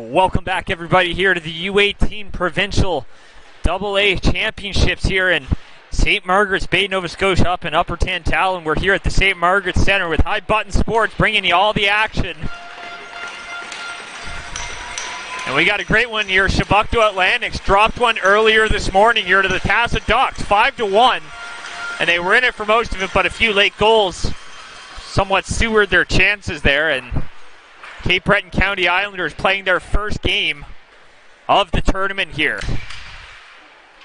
Welcome back, everybody, here to the U18 Provincial AA Championships here in St. Margaret's Bay, Nova Scotia, up in Upper Tantallon. We're here at the St. Margaret's Centre with High Button Sports, bringing you all the action. And we got a great one here. Chebucto Atlantics dropped one earlier this morning here to the Tassa Ducks, 5-1. And they were in it for most of it, but a few late goals somewhat sewered their chances there. And Cape Breton County Islanders playing their first game of the tournament here.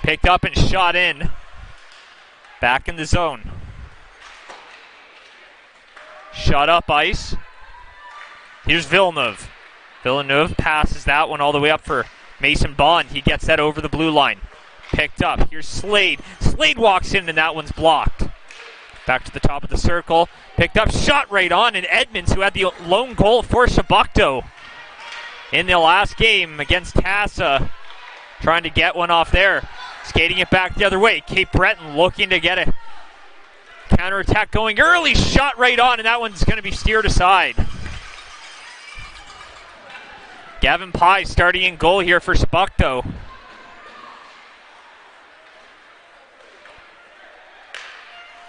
Picked up and shot in. Back in the zone. Shot up ice. Here's Villeneuve. Villeneuve passes that one all the way up for Mason Bond. He gets that over the blue line. Picked up. Here's Slade. Slade walks in and that one's blocked. Back to the top of the circle. Picked up, shot right on, and Edmonds, who had the lone goal for Chebucto in the last game against Tassa, trying to get one off there. Skating it back the other way. Cape Breton looking to get a counterattack going early. Shot right on, and that one's going to be steered aside. Gavin Pye starting in goal here for Chebucto.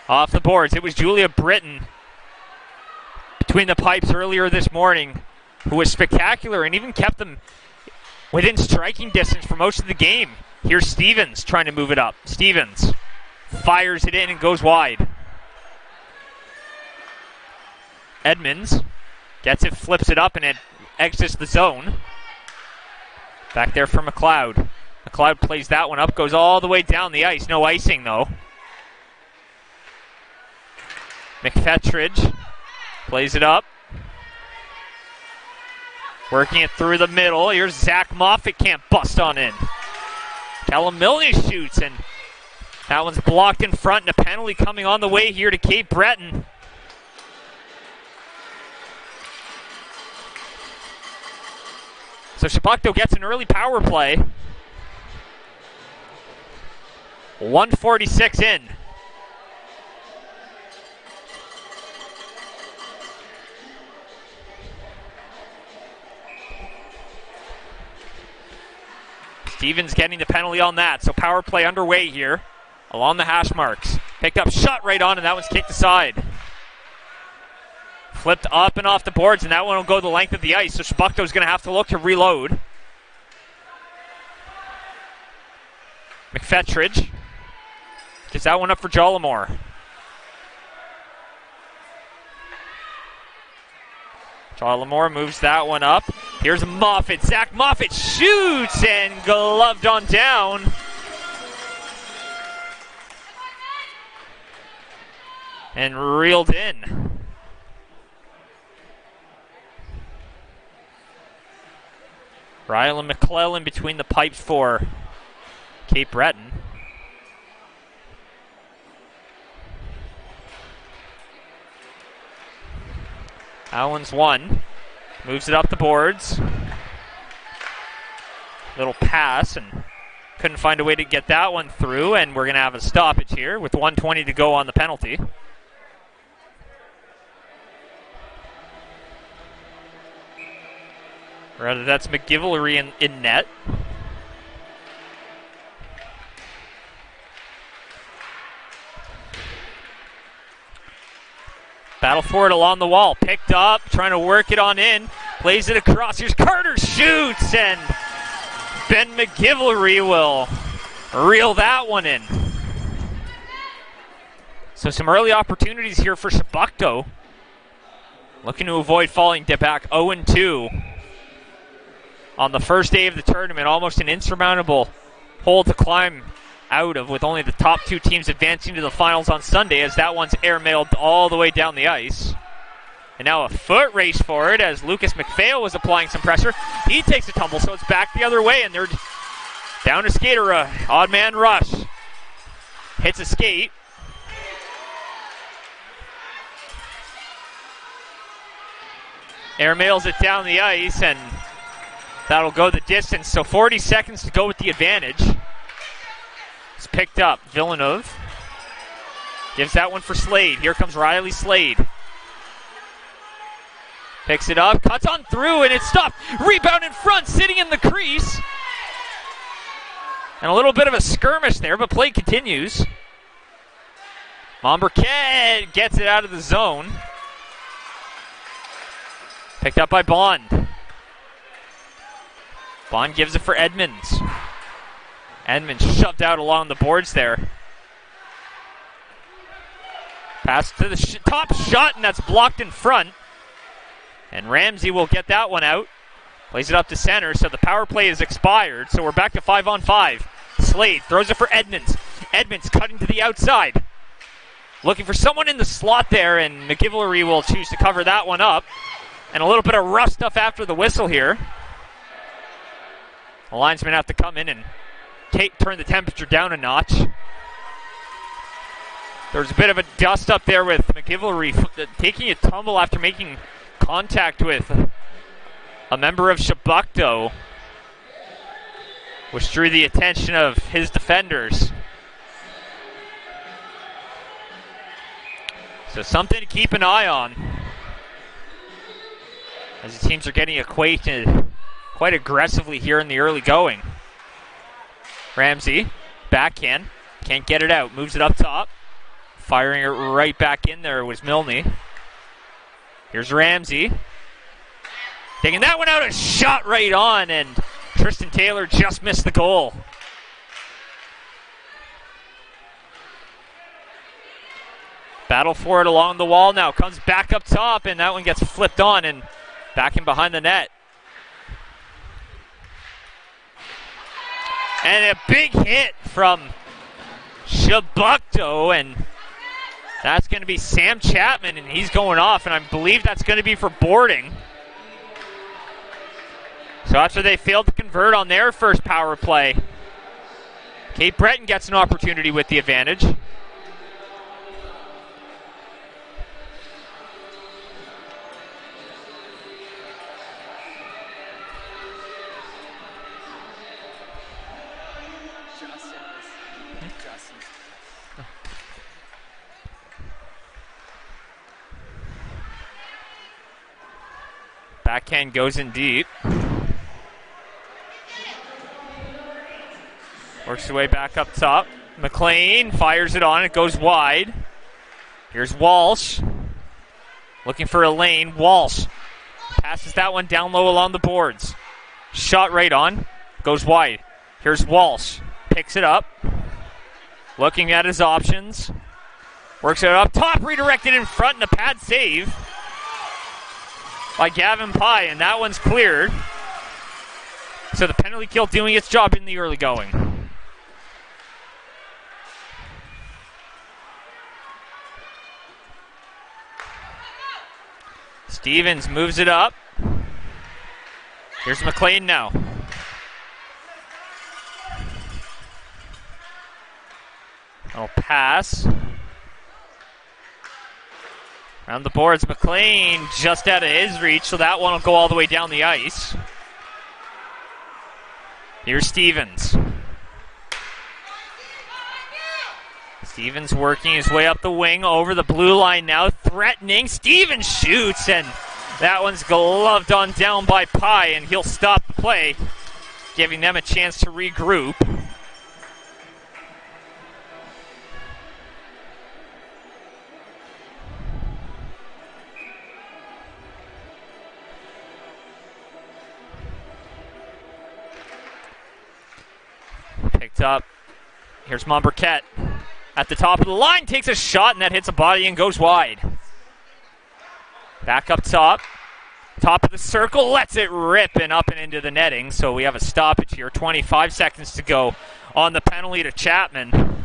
Off the boards, it was Julia Britton between the pipes earlier this morning, who was spectacular and even kept them within striking distance for most of the game. Here's Stevens trying to move it up. Stevens fires it in and goes wide. Edmonds gets it, flips it up, and it exits the zone. Back there for McLeod. McLeod plays that one up, goes all the way down the ice. No icing, though. McFetridge plays it up. Working it through the middle. Here's Zach Moffat, can't bust on in. Callum Milne shoots, and that one's blocked in front, and a penalty coming on the way here to Cape Breton. So Chebucto gets an early power play. 1:46 in. Stevens getting the penalty on that, so power play underway here along the hash marks. Picked up, shot right on, and that one's kicked aside. Flipped up and off the boards, and that one will go the length of the ice, so Chebucto's going to have to look to reload. McFetridge gets that one up for Jollimore. Jollimore moves that one up. Here's Moffat. Zach Moffat shoots and gloved on down. And reeled in. Rylan McClellan between the pipes for Cape Breton. Allen's one. Moves it up the boards. Little pass, and couldn't find a way to get that one through, and we're going to have a stoppage here with 1:20 to go on the penalty. Rather, that's McGivelry in net. Battle for it along the wall. Picked up, trying to work it on in. Plays it across. Here's Carter, shoots, and Ben McGivelry will reel that one in. So some early opportunities here for Chebucto. Looking to avoid falling back 0-2 on the first day of the tournament. Almost an insurmountable hole to climb out of, with only the top two teams advancing to the finals on Sunday, as that one's airmailed all the way down the ice. And now a foot race for it as Lucas McPhail was applying some pressure. He takes a tumble, so it's back the other way, and they're down to skater. Odd man rush. Hits a skate. Airmails it down the ice, and that'll go the distance. So 40 seconds to go with the advantage. It's picked up. Villeneuve gives that one for Slade. Here comes Riley Slade. Picks it up, cuts on through, and it's stopped. Rebound in front, sitting in the crease. And a little bit of a skirmish there, but play continues. Montbriquet gets it out of the zone. Picked up by Bond. Bond gives it for Edmonds. Edmonds shoved out along the boards there. Pass to the top shot, and that's blocked in front. And Ramsey will get that one out. Plays it up to center, so the power play is expired. So we're back to 5-on-5. Slade throws it for Edmonds. Edmonds cutting to the outside. Looking for someone in the slot there, and McGillivray will choose to cover that one up. And a little bit of rough stuff after the whistle here. The linesmen have to come in and turn the temperature down a notch. There's a bit of a dust up there with McGillivray taking a tumble after making contact with a member of Chebucto, which drew the attention of his defenders. So something to keep an eye on as the teams are getting acquainted quite aggressively here in the early going. Ramsey, backhand, can't get it out, moves it up top. Firing it right back in there was Milne. Here's Ramsey. Taking that one out, a shot right on, and Tristan Taylor just missed the goal. Battle for it along the wall now. Comes back up top, and that one gets flipped on and back in behind the net. And a big hit from Chebucto, and that's going to be Sam Chapman, and he's going off, and I believe that's going to be for boarding. So after they failed to convert on their first power play, Cape Breton gets an opportunity with the advantage. Backhand goes in deep. Works their way back up top. McLean fires it on. It goes wide. Here's Walsh. Looking for a lane. Walsh passes that one down low along the boards. Shot right on. Goes wide. Here's Walsh. Picks it up. Looking at his options. Works it up top. Redirected in front and a pad save by Gavin Pye, and that one's cleared. So the penalty kill doing its job in the early going. Stevens moves it up. Here's McLean now. I'll pass. Around the boards, McLean just out of his reach, so that one will go all the way down the ice. Here's Stevens. Stevens working his way up the wing over the blue line now, threatening. Stevens shoots, and that one's gloved on down by Pye, and he'll stop the play, giving them a chance to regroup. Picked up. Here's Montbriquet at the top of the line, takes a shot, and that hits a body and goes wide. Back up top. Top of the circle, lets it rip and up and into the netting. So we have a stoppage here. 25 seconds to go on the penalty to Chapman.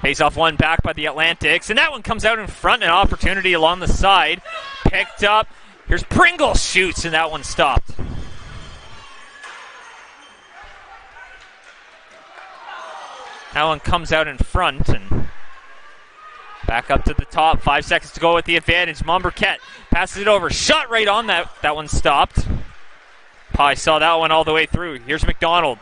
Face off one back by the Atlantics, and that one comes out in front, an opportunity along the side. Picked up. Here's Pringle, shoots, and that one stopped. That one comes out in front, and back up to the top. 5 seconds to go with the advantage. Montbriquet passes it over. Shot right on that. That one stopped. Pye saw that one all the way through. Here's McDonald.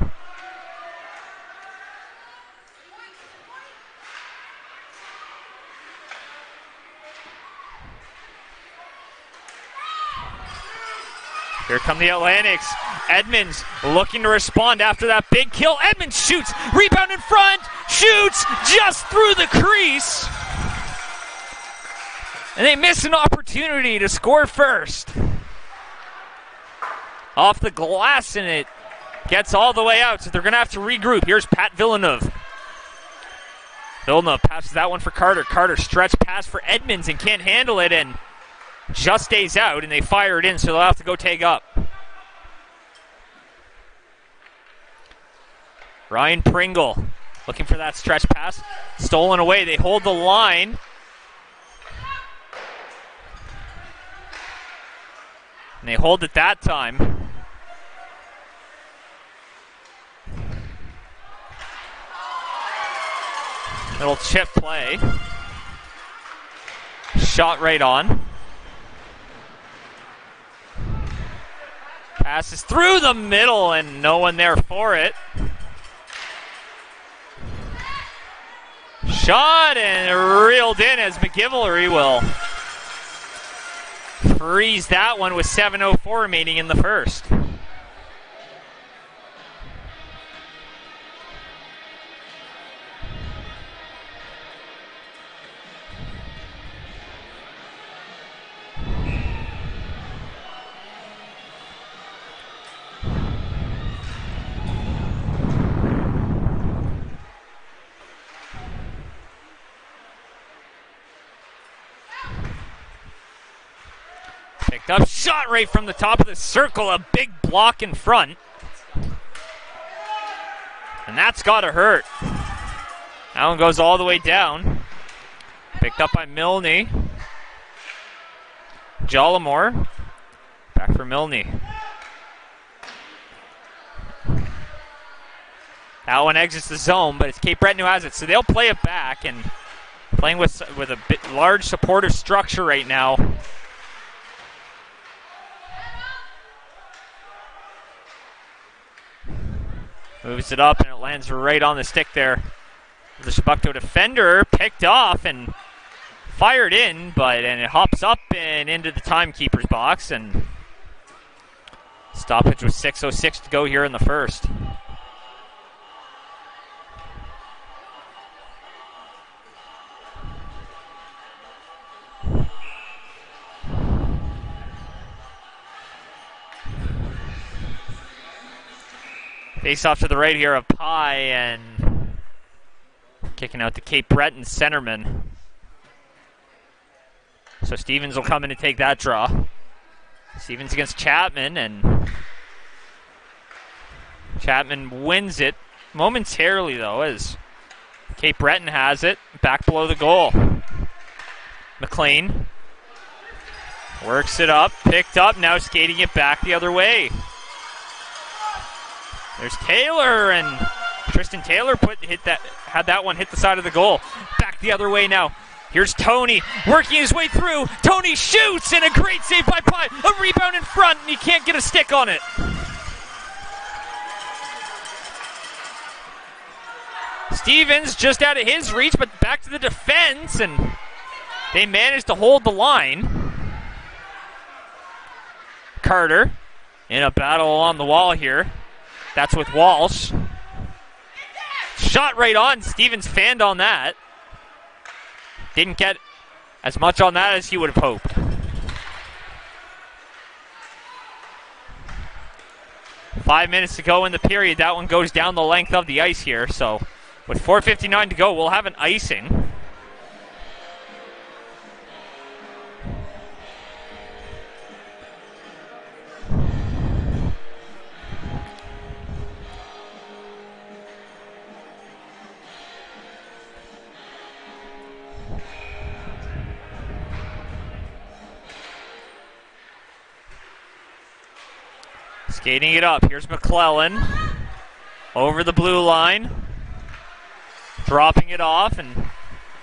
Here come the Atlantics. Edmonds looking to respond after that big kill. Edmonds shoots. Rebound in front. Shoots just through the crease. And they miss an opportunity to score first. Off the glass, and it gets all the way out, so they're going to have to regroup. Here's Pat Villeneuve. Villeneuve passes that one for Carter. Carter stretch pass for Edmonds and can't handle it, and just stays out, and they fire it in, so they'll have to go take up. Ryan Pringle looking for that stretch pass. Stolen away. They hold the line. And they hold it that time. Little chip play. Shot right on. Passes through the middle and no one there for it. Shot and reeled in as McGivellery will freeze that one with 7:04 remaining in the first. Picked up, shot right from the top of the circle, a big block in front. And that's gotta hurt. That one goes all the way down. Picked up by Milne. Jollimore. Back for Milne. That one exits the zone, but it's Cape Breton who has it, so they'll play it back, and playing with a bit large supportive structure right now. Moves it up, and it lands right on the stick there. The Chebucto defender picked off and fired in, and it hops up and into the timekeeper's box, and stoppage with 6:06 to go here in the first. Face off to the right here of Pye, and kicking out to Cape Breton centerman. So Stevens will come in and take that draw. Stevens against Chapman, and Chapman wins it momentarily though, as Cape Breton has it back below the goal. McLean works it up, picked up, now skating it back the other way. There's Taylor, and Tristan Taylor had that one hit the side of the goal. Back the other way now. Here's Tony working his way through. Tony shoots, and a great save by Pye. A rebound in front, and he can't get a stick on it. Stevens just out of his reach, but back to the defense, and they managed to hold the line. Carter in a battle along the wall here. That's with Walsh. Shot right on. Stevens fanned on that. Didn't get as much on that as he would have hoped. Five minutes to go in the period. That one goes down the length of the ice here. So with 4:59 to go, we'll have an icing. Skating it up. Here's McClellan over the blue line. Dropping it off, and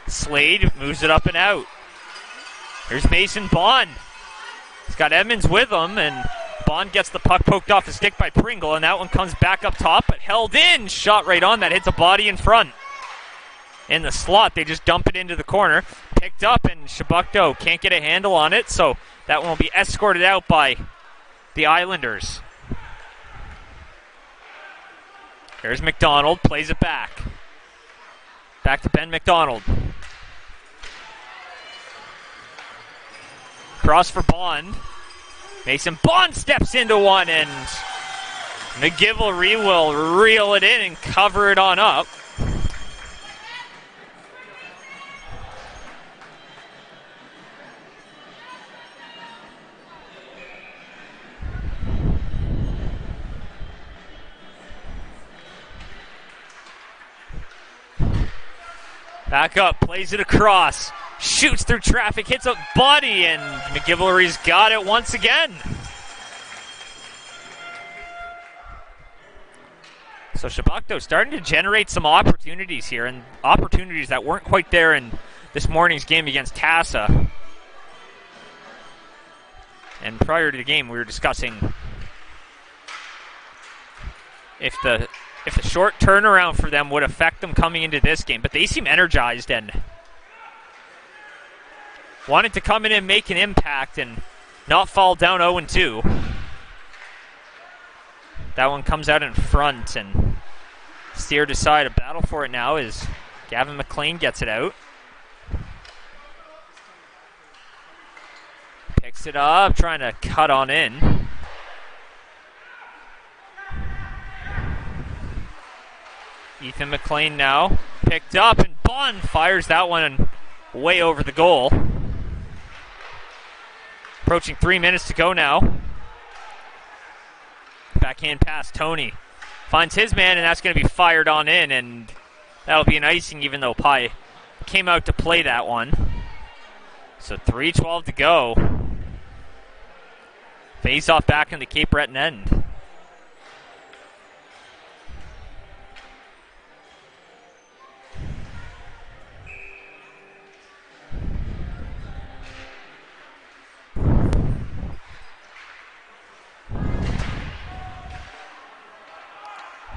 Slade moves it up and out. Here's Mason Bond. He's got Edmonds with him, and Bond gets the puck poked off the stick by Pringle, and that one comes back up top, but held in. Shot right on that, hits a body in front. In the slot, they just dump it into the corner. Picked up, and Chebucto can't get a handle on it, so that one will be escorted out by the Islanders. Here's McDonald, plays it back. Back to Ben McDonald. Cross for Bond. Mason Bond steps into one, and McGivory will reel it in and cover it on up. Back up, plays it across, shoots through traffic, hits a body, and McGivory's got it once again. So Chebucto starting to generate some opportunities here, and opportunities that weren't quite there in this morning's game against Tassa. And prior to the game, we were discussing if the short turnaround for them would affect them coming into this game, but they seem energized and wanted to come in and make an impact and not fall down 0-2. That one comes out in front and steered aside. A battle for it now as Gavin McLean gets it out. Picks it up, trying to cut on in. Ethan McLean now picked up, and Bond fires that one way over the goal. Approaching 3 minutes to go now. Backhand pass, Tony finds his man, and that's going to be fired on in, and that'll be an icing even though Pye came out to play that one. So 3:12 to go. Face off back in the Cape Breton end.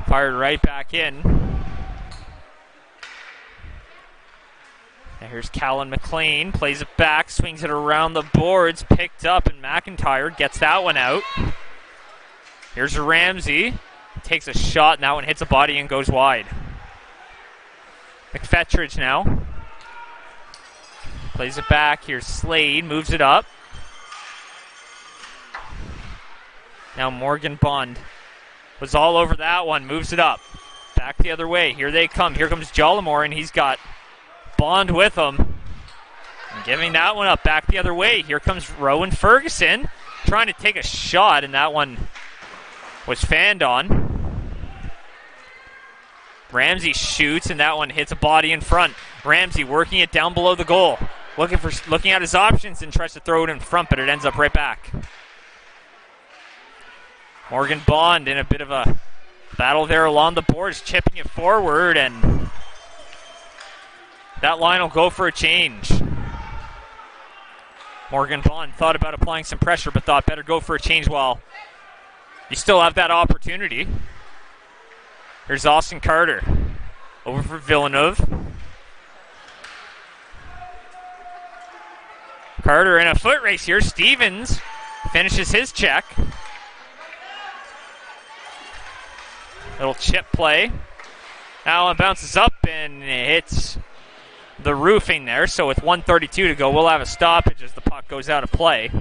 Fired right back in. Now here's Callan McLean, plays it back, swings it around the boards, picked up, and McIntyre gets that one out. Here's Ramsey, takes a shot, and that one hits a body and goes wide. McFetridge now. Plays it back, here's Slade, moves it up. Now Morgan Bond was all over that one, moves it up. Back the other way, here they come. Here comes Jollimore, and he's got Bond with him. And giving that one up, back the other way. Here comes Rowan Ferguson, trying to take a shot, and that one was fanned on. Ramsey shoots, and that one hits a body in front. Ramsey working it down below the goal. Looking at his options and tries to throw it in front, but it ends up right back. Morgan Bond in a bit of a battle there along the boards, chipping it forward, and that line will go for a change. Morgan Bond thought about applying some pressure, but thought better go for a change while you still have that opportunity. Here's Austin Carter over for Villeneuve. Carter in a foot race here. Stevens finishes his check. Little chip play. Allen bounces up and hits the roofing there. So with 1:32 to go, we'll have a stoppage as the puck goes out of play.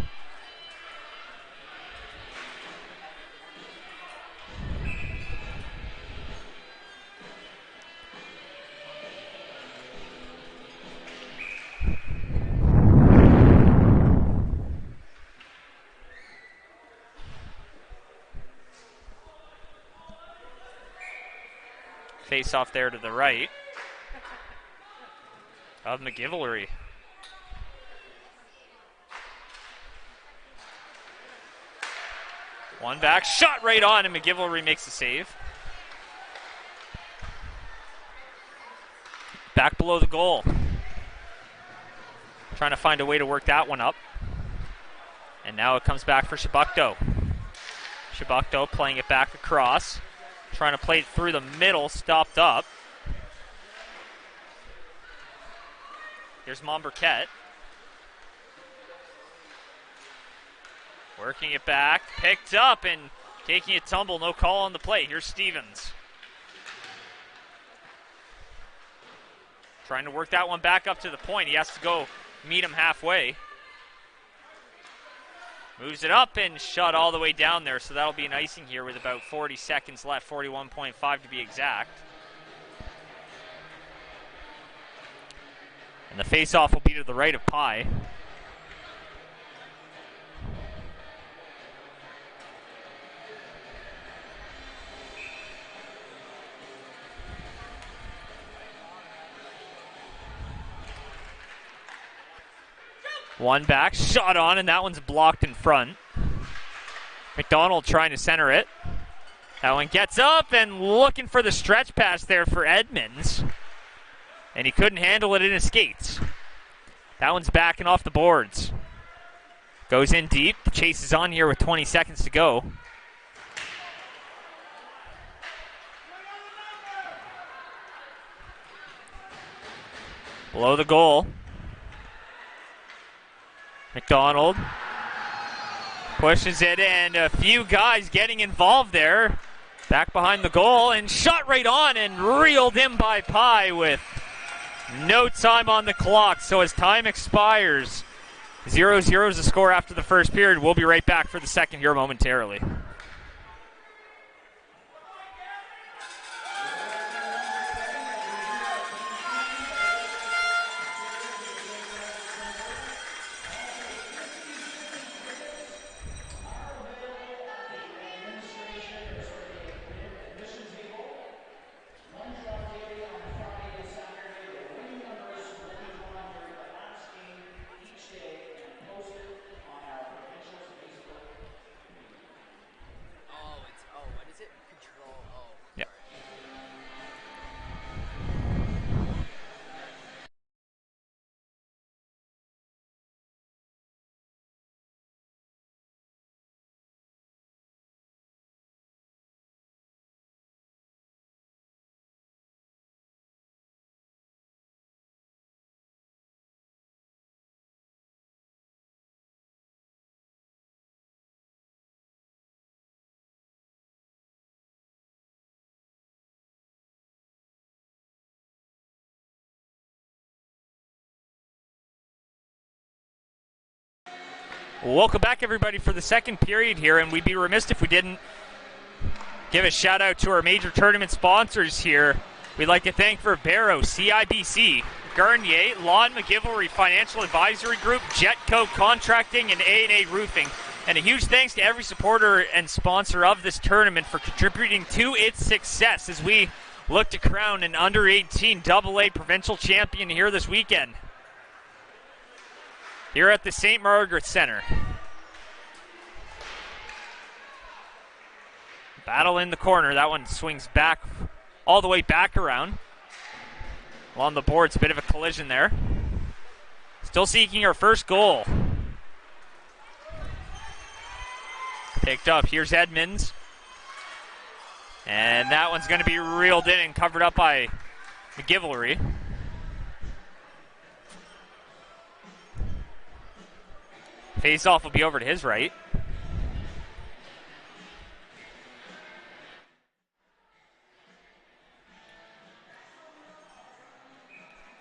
Face off there to the right of McGivory. One back, shot right on, and McGivory makes the save. Back below the goal. Trying to find a way to work that one up. And now it comes back for Chebucto. Chebucto playing it back across. Trying to play it through the middle, stopped up. Here's Monberquette. Working it back, picked up and taking a tumble, no call on the play. Here's Stevens. Trying to work that one back up to the point. He has to go meet him halfway. Moves it up and shot all the way down there, so that'll be an icing here with about 40 seconds left, 41.5 to be exact. And the face-off will be to the right of Pye. One back, shot on, and that one's blocked in front. McDonald trying to center it. That one gets up and looking for the stretch pass there for Edmonds. And he couldn't handle it in his skates. That one's backing off the boards. Goes in deep. The chase is on here with 20 seconds to go. Below the goal. McDonald pushes it in. A few guys getting involved there. Back behind the goal and shot right on and reeled in by Pye with no time on the clock. So as time expires, 0-0 is the score after the first period. We'll be right back for the second here momentarily. Welcome back, everybody, for the second period here, and we'd be remiss if we didn't give a shout-out to our major tournament sponsors here. We'd like to thank for Barrow, CIBC, Garnier, Lawn McGivelry Financial Advisory Group, Jetco Contracting, and A&A Roofing. And a huge thanks to every supporter and sponsor of this tournament for contributing to its success as we look to crown an under-18 AA provincial champion here this weekend. Here at the St. Margaret Center. Battle in the corner. That one swings back, all the way back around. Along the boards, a bit of a collision there. Still seeking our first goal. Picked up. Here's Edmonds. And that one's going to be reeled in and covered up by McGivelry. Face-off will be over to his right.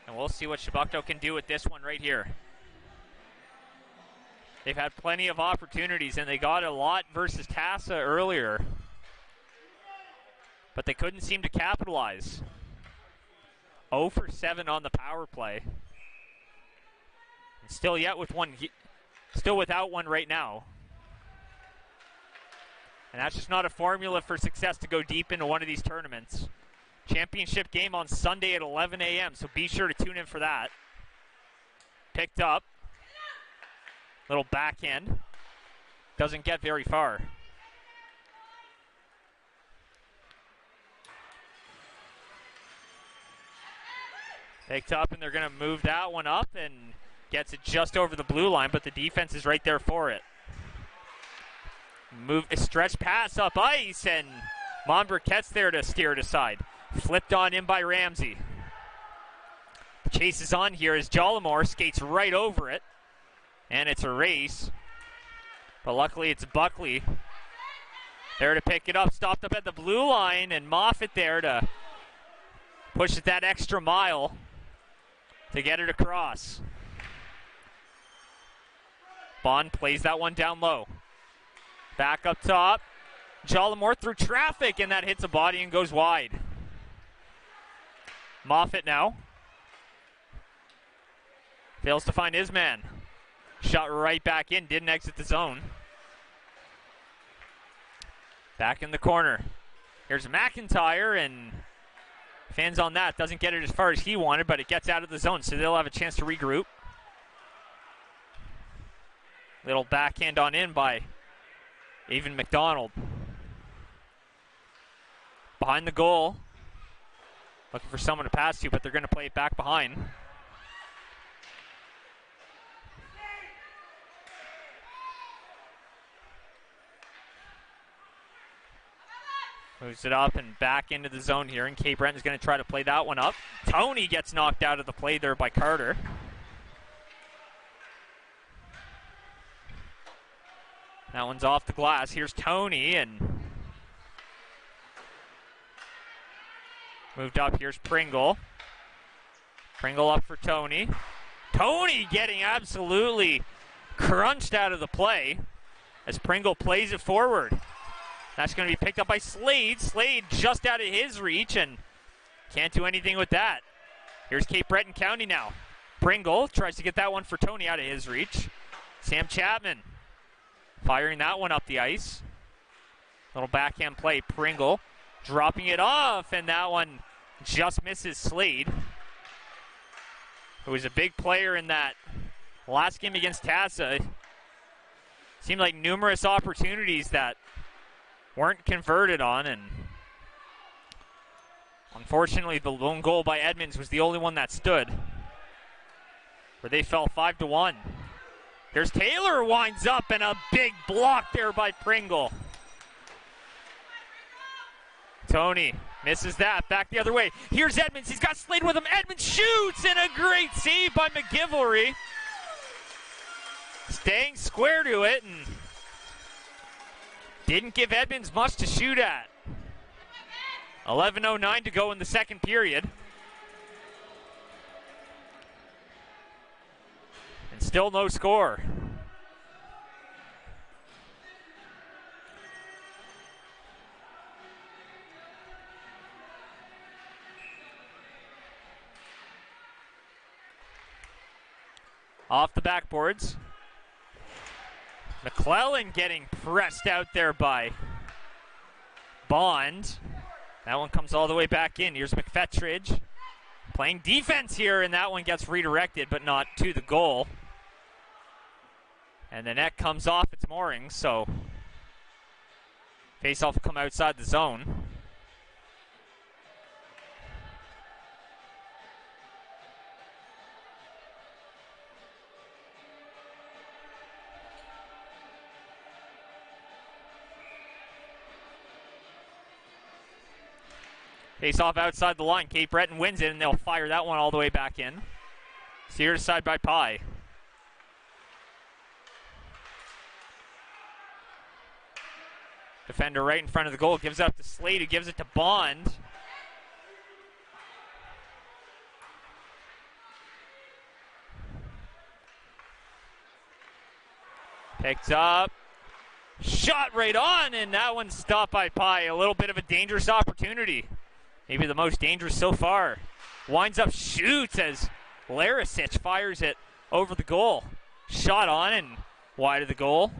And we'll see what Chebucto can do with this one right here. They've had plenty of opportunities, and they got a lot versus Tassa earlier. But they couldn't seem to capitalize. 0 for 7 on the power play. And still without one right now. And that's just not a formula for success to go deep into one of these tournaments. Championship game on Sunday at 11 a.m., so be sure to tune in for that. Picked up. Little backhand. Doesn't get very far. Picked up, and they're going to move that one up and gets it just over the blue line, but the defense is right there for it. Move a stretch pass up ice, and Monbriquette's there to steer it aside. Flipped on in by Ramsey. The chase is on here as Jollimore skates right over it. And it's a race. But luckily it's Buckley there to pick it up. Stopped up at the blue line, and Moffat there to push it that extra mile to get it across. Bond plays that one down low. Back up top. Jollimore through traffic, and that hits a body and goes wide. Moffat now. Fails to find his man. Shot right back in, didn't exit the zone. Back in the corner. Here's McIntyre, and fans on that. Doesn't get it as far as he wanted, but it gets out of the zone, so they'll have a chance to regroup. Little backhand on in by Avon McDonald. Behind the goal. Looking for someone to pass to, but they're going to play it back behind. Moves it up and back into the zone here, and Cape Breton's going to try to play that one up. Tony gets knocked out of the play there by Carter. That one's off the glass. Here's Tony, and moved up. Here's Pringle. Pringle up for Tony. Tony getting absolutely crunched out of the play as Pringle plays it forward. That's going to be picked up by Slade. Slade just out of his reach and can't do anything with that. Here's Cape Breton County now. Pringle tries to get that one for Tony out of his reach. Sam Chapman firing that one up the ice. Little backhand play. Pringle dropping it off, and that one just misses Slade, who was a big player in that last game against Tassa. Seemed like numerous opportunities that weren't converted on, and unfortunately the lone goal by Edmonds was the only one that stood, where they fell 5-1. There's Taylor, winds up, and a big block there by Pringle. Tony misses that, back the other way. Here's Edmonds, he's got Slade with him. Edmonds shoots, and a great save by McGivelry. Staying square to it, and didn't give Edmonds much to shoot at. 11:09 to go in the second period. And still no score. Off the backboards. McClellan getting pressed out there by Bond. That one comes all the way back in. Here's McFetridge playing defense here, and that one gets redirected, but not to the goal. And the net comes off its moorings, so face-off will come outside the zone. Face off outside the line. Cape Breton wins it, and they'll fire that one all the way back in. Steered aside by Pye. Defender right in front of the goal. Gives it up to Slade, who gives it to Bond. Picked up. Shot right on, and that one's stopped by Pye. A little bit of a dangerous opportunity. Maybe the most dangerous so far. Winds up, shoots as Larisic fires it over the goal. Shot on and wide of the goal.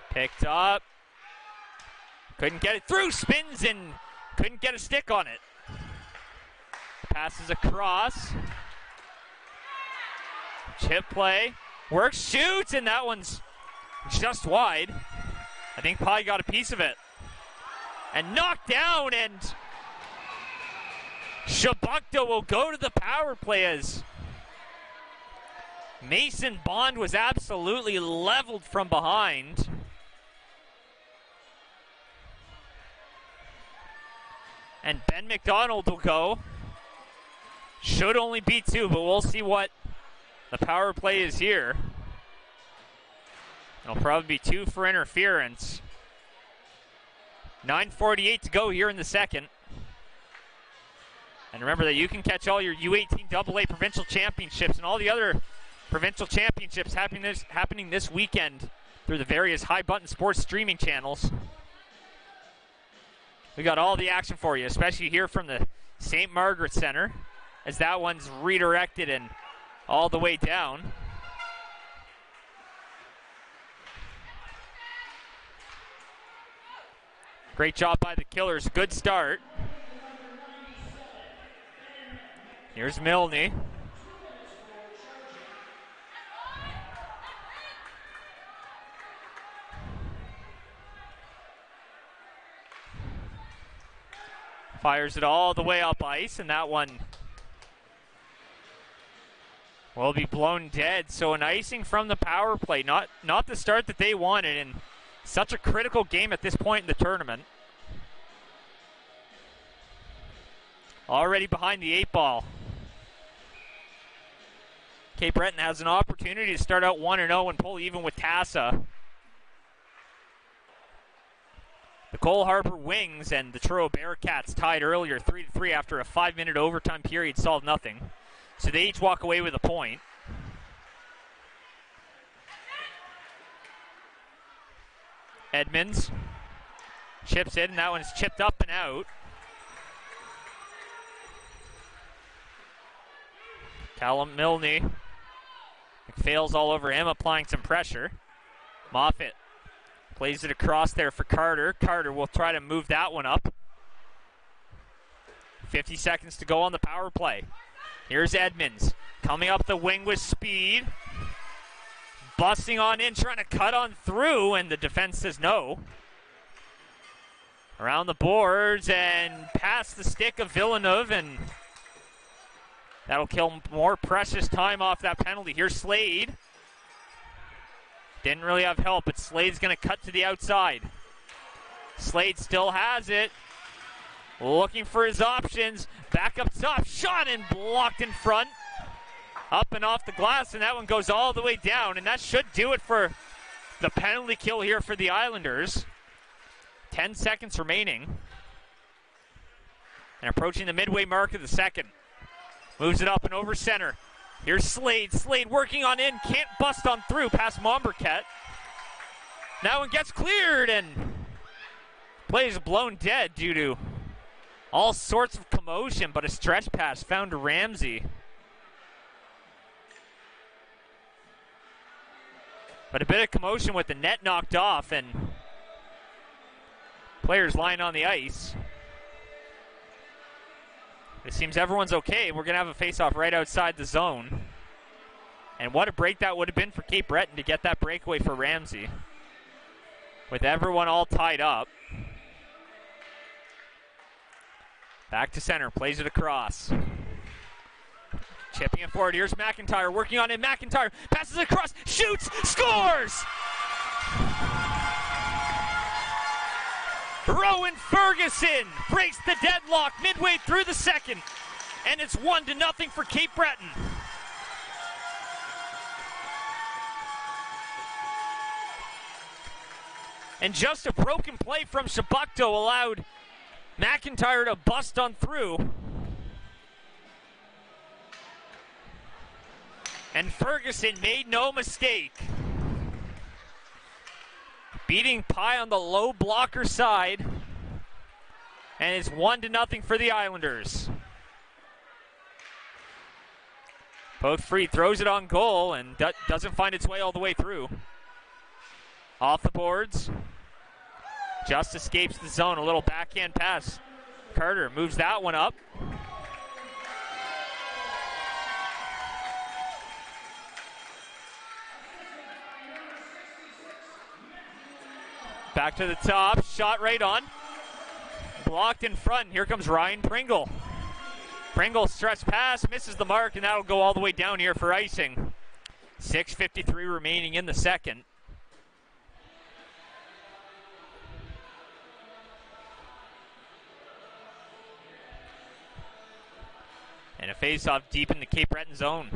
Picked up. Couldn't get it through. Spins and couldn't get a stick on it. Passes across. Chip play. Works, shoots, and that one's just wide. I think Pye got a piece of it. And knocked down, and Chebucto will go to the power play as Mason Bond was absolutely leveled from behind. And Ben McDonald will go. Should only be 2, but we'll see what the power play is here. It'll probably be 2 for interference. 9:48 to go here in the second. And remember that you can catch all your U18 AA provincial championships and all the other provincial championships happening this weekend through the various High Button Sports streaming channels. We got all the action for you, especially here from the St. Margaret Center, as that one's redirected and all the way down. Great job by the Killers. Good start. Here's Milne. Fires it all the way up ice, and that one will be blown dead. So an icing from the power play. Not the start that they wanted in such a critical game at this point in the tournament. Already behind the 8 ball. Cape Breton has an opportunity to start out 1-0 and pull even with Tassa. The Cole Harbour Wings and the Truro Bearcats tied earlier 3-3 after a 5-minute overtime period solved nothing. So they each walk away with a point. Edmonds chips in, and that one's chipped up and out. Callum Milne. McPhail's all over him, applying some pressure. Moffat plays it across there for Carter. Carter will try to move that one up. 50 seconds to go on the power play. Here's Edmonds coming up the wing with speed. Busting on in, trying to cut on through, and the defense says no. Around the boards and past the stick of Villeneuve, and that'll kill more precious time off that penalty. Here's Slade. Didn't really have help, but Slade's going to cut to the outside. Slade still has it. Looking for his options. Back up top. Shot and blocked in front. Up and off the glass, and that one goes all the way down. And that should do it for the penalty kill here for the Islanders. 10 seconds remaining. And approaching the midway mark of the second. Moves it up and over center. Here's Slade. Slade working on in. Can't bust on through past Momberket. That one gets cleared, and play is blown dead due to all sorts of commotion, but a stretch pass found to Ramsey. But a bit of commotion with the net knocked off, and players lying on the ice. It seems everyone's okay. We're going to have a face-off right outside the zone. And what a break that would have been for Cape Breton to get that breakaway for Ramsey. With everyone all tied up. Back to center, plays it across. Chipping it forward, here's McIntyre, working on it. McIntyre passes it across, shoots, scores! Rowan Ferguson breaks the deadlock midway through the second, and it's 1-0 for Cape Breton. And just a broken play from Chebucto allowed McIntyre to bust on through. And Ferguson made no mistake. Beating Pye on the low blocker side. And it's 1-0 for the Islanders. Both free, throws it on goal and doesn't find its way all the way through. Off the boards. Just escapes the zone. A little backhand pass. Carter moves that one up. Back to the top, shot right on. Blocked in front, here comes Ryan Pringle. Pringle stretch pass, misses the mark, and that'll go all the way down here for icing. 6:53 remaining in the second. And a face-off deep in the Cape Breton zone.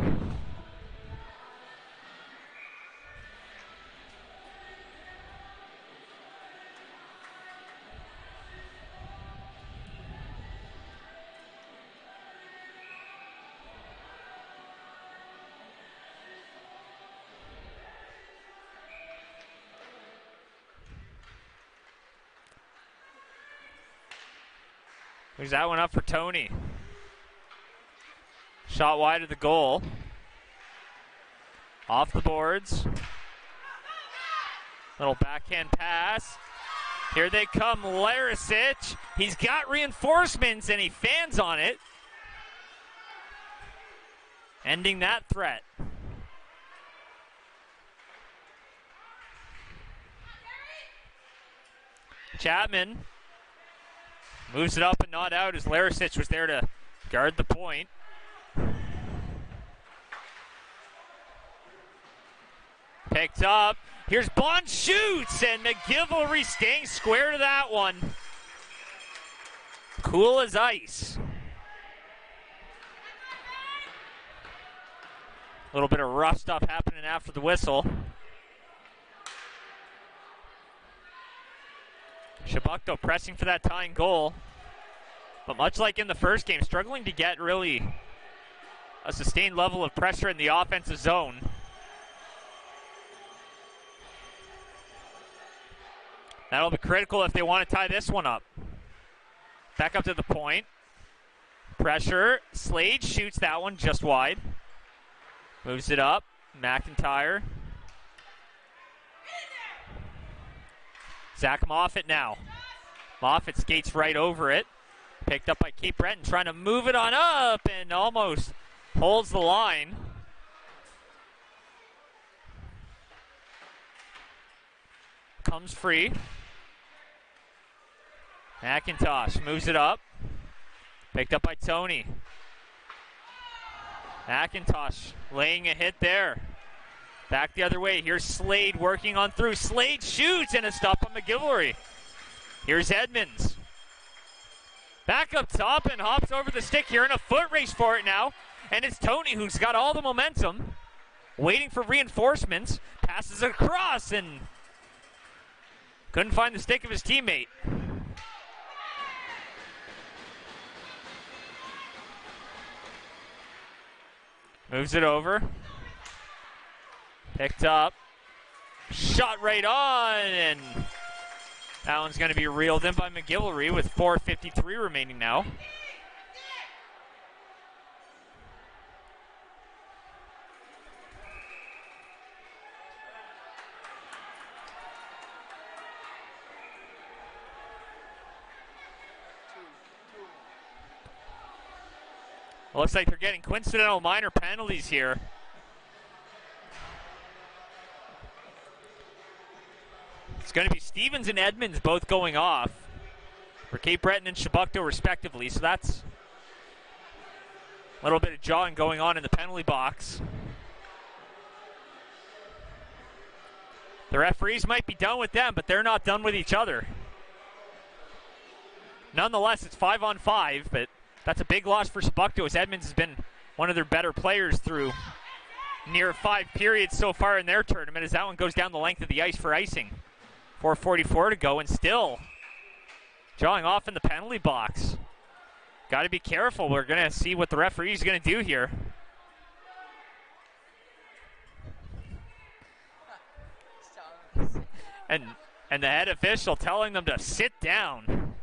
There's that one up for Tony. Shot wide of the goal. Off the boards. Little backhand pass. Here they come, Larisic. He's got reinforcements and he fans on it. Ending that threat. Chapman moves it up and not out as Larisic was there to guard the point. Picked up. Here's Bond, shoots, and McGivory staying square to that one. Cool as ice. A little bit of rough stuff happening after the whistle. Chebucto pressing for that tying goal. But much like in the first game, struggling to get really a sustained level of pressure in the offensive zone. That'll be critical if they want to tie this one up. Back up to the point. Pressure. Slade shoots that one just wide. Moves it up. McIntyre. Zach Moffat now. Moffat skates right over it. Picked up by Cape Breton, trying to move it on up and almost holds the line. Comes free. McIntosh moves it up. Picked up by Tony. McIntosh laying a hit there. Back the other way. Here's Slade working on through. Slade shoots and a stop on McGivory. Here's Edmonds. Back up top and hops over the stick here in a foot race for it now. And it's Tony who's got all the momentum. Waiting for reinforcements. Passes it across and couldn't find the stick of his teammate. Moves it over. Picked up. Shot right on. And that one's going to be reeled in by McGivory with 4:53 remaining now. Looks like they're getting coincidental minor penalties here. It's going to be Stevens and Edmonds both going off for Cape Breton and Chebucto respectively. So that's a little bit of jawing going on in the penalty box. The referees might be done with them, but they're not done with each other. Nonetheless, it's 5-on-5, but that's a big loss for Chebucto as Edmonds has been one of their better players through near 5 periods so far in their tournament as that one goes down the length of the ice for icing. 4:44 to go and still jawing off in the penalty box. Got to be careful. We're going to see what the referee's going to do here. And the head official telling them to sit down.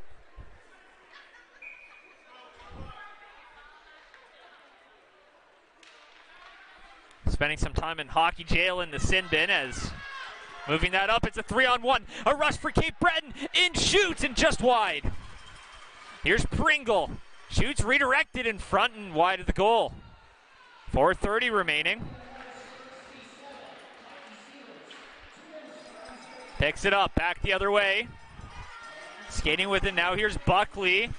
Spending some time in hockey jail in the sin bin as moving that up. It's a 3-on-1. A rush for Cape Breton. In shoots and just wide. Here's Pringle. Shoots redirected in front and wide of the goal. 4:30 remaining. Picks it up. Back the other way. Skating with it now. Here's Buckley.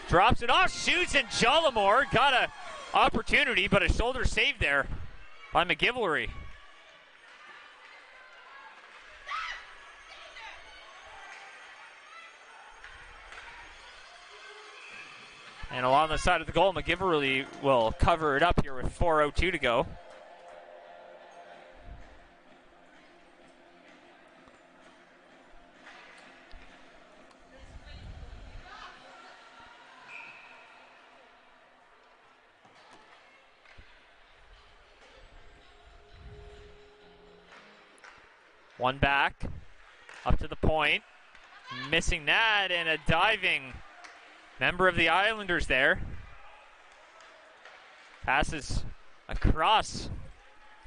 Drops it off. Shoots and Jollimore got a opportunity, but a shoulder save there by McGivelry. And along the side of the goal, McGivelry will cover it up here with 4:02 to go. One back, up to the point, missing that, and a diving member of the Islanders there. Passes across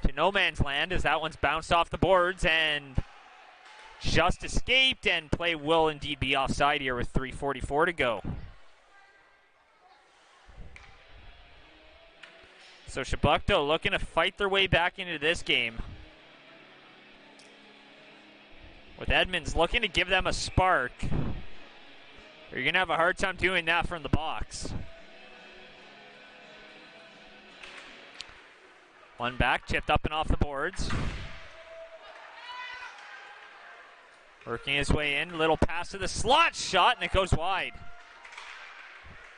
to no man's land as that one's bounced off the boards and just escaped, and play will indeed be offside here with 3:44 to go. So Chebucto looking to fight their way back into this game, with Edmonds looking to give them a spark. You're going to have a hard time doing that from the box. One back, chipped up and off the boards. Working his way in, little pass to the slot shot, and it goes wide.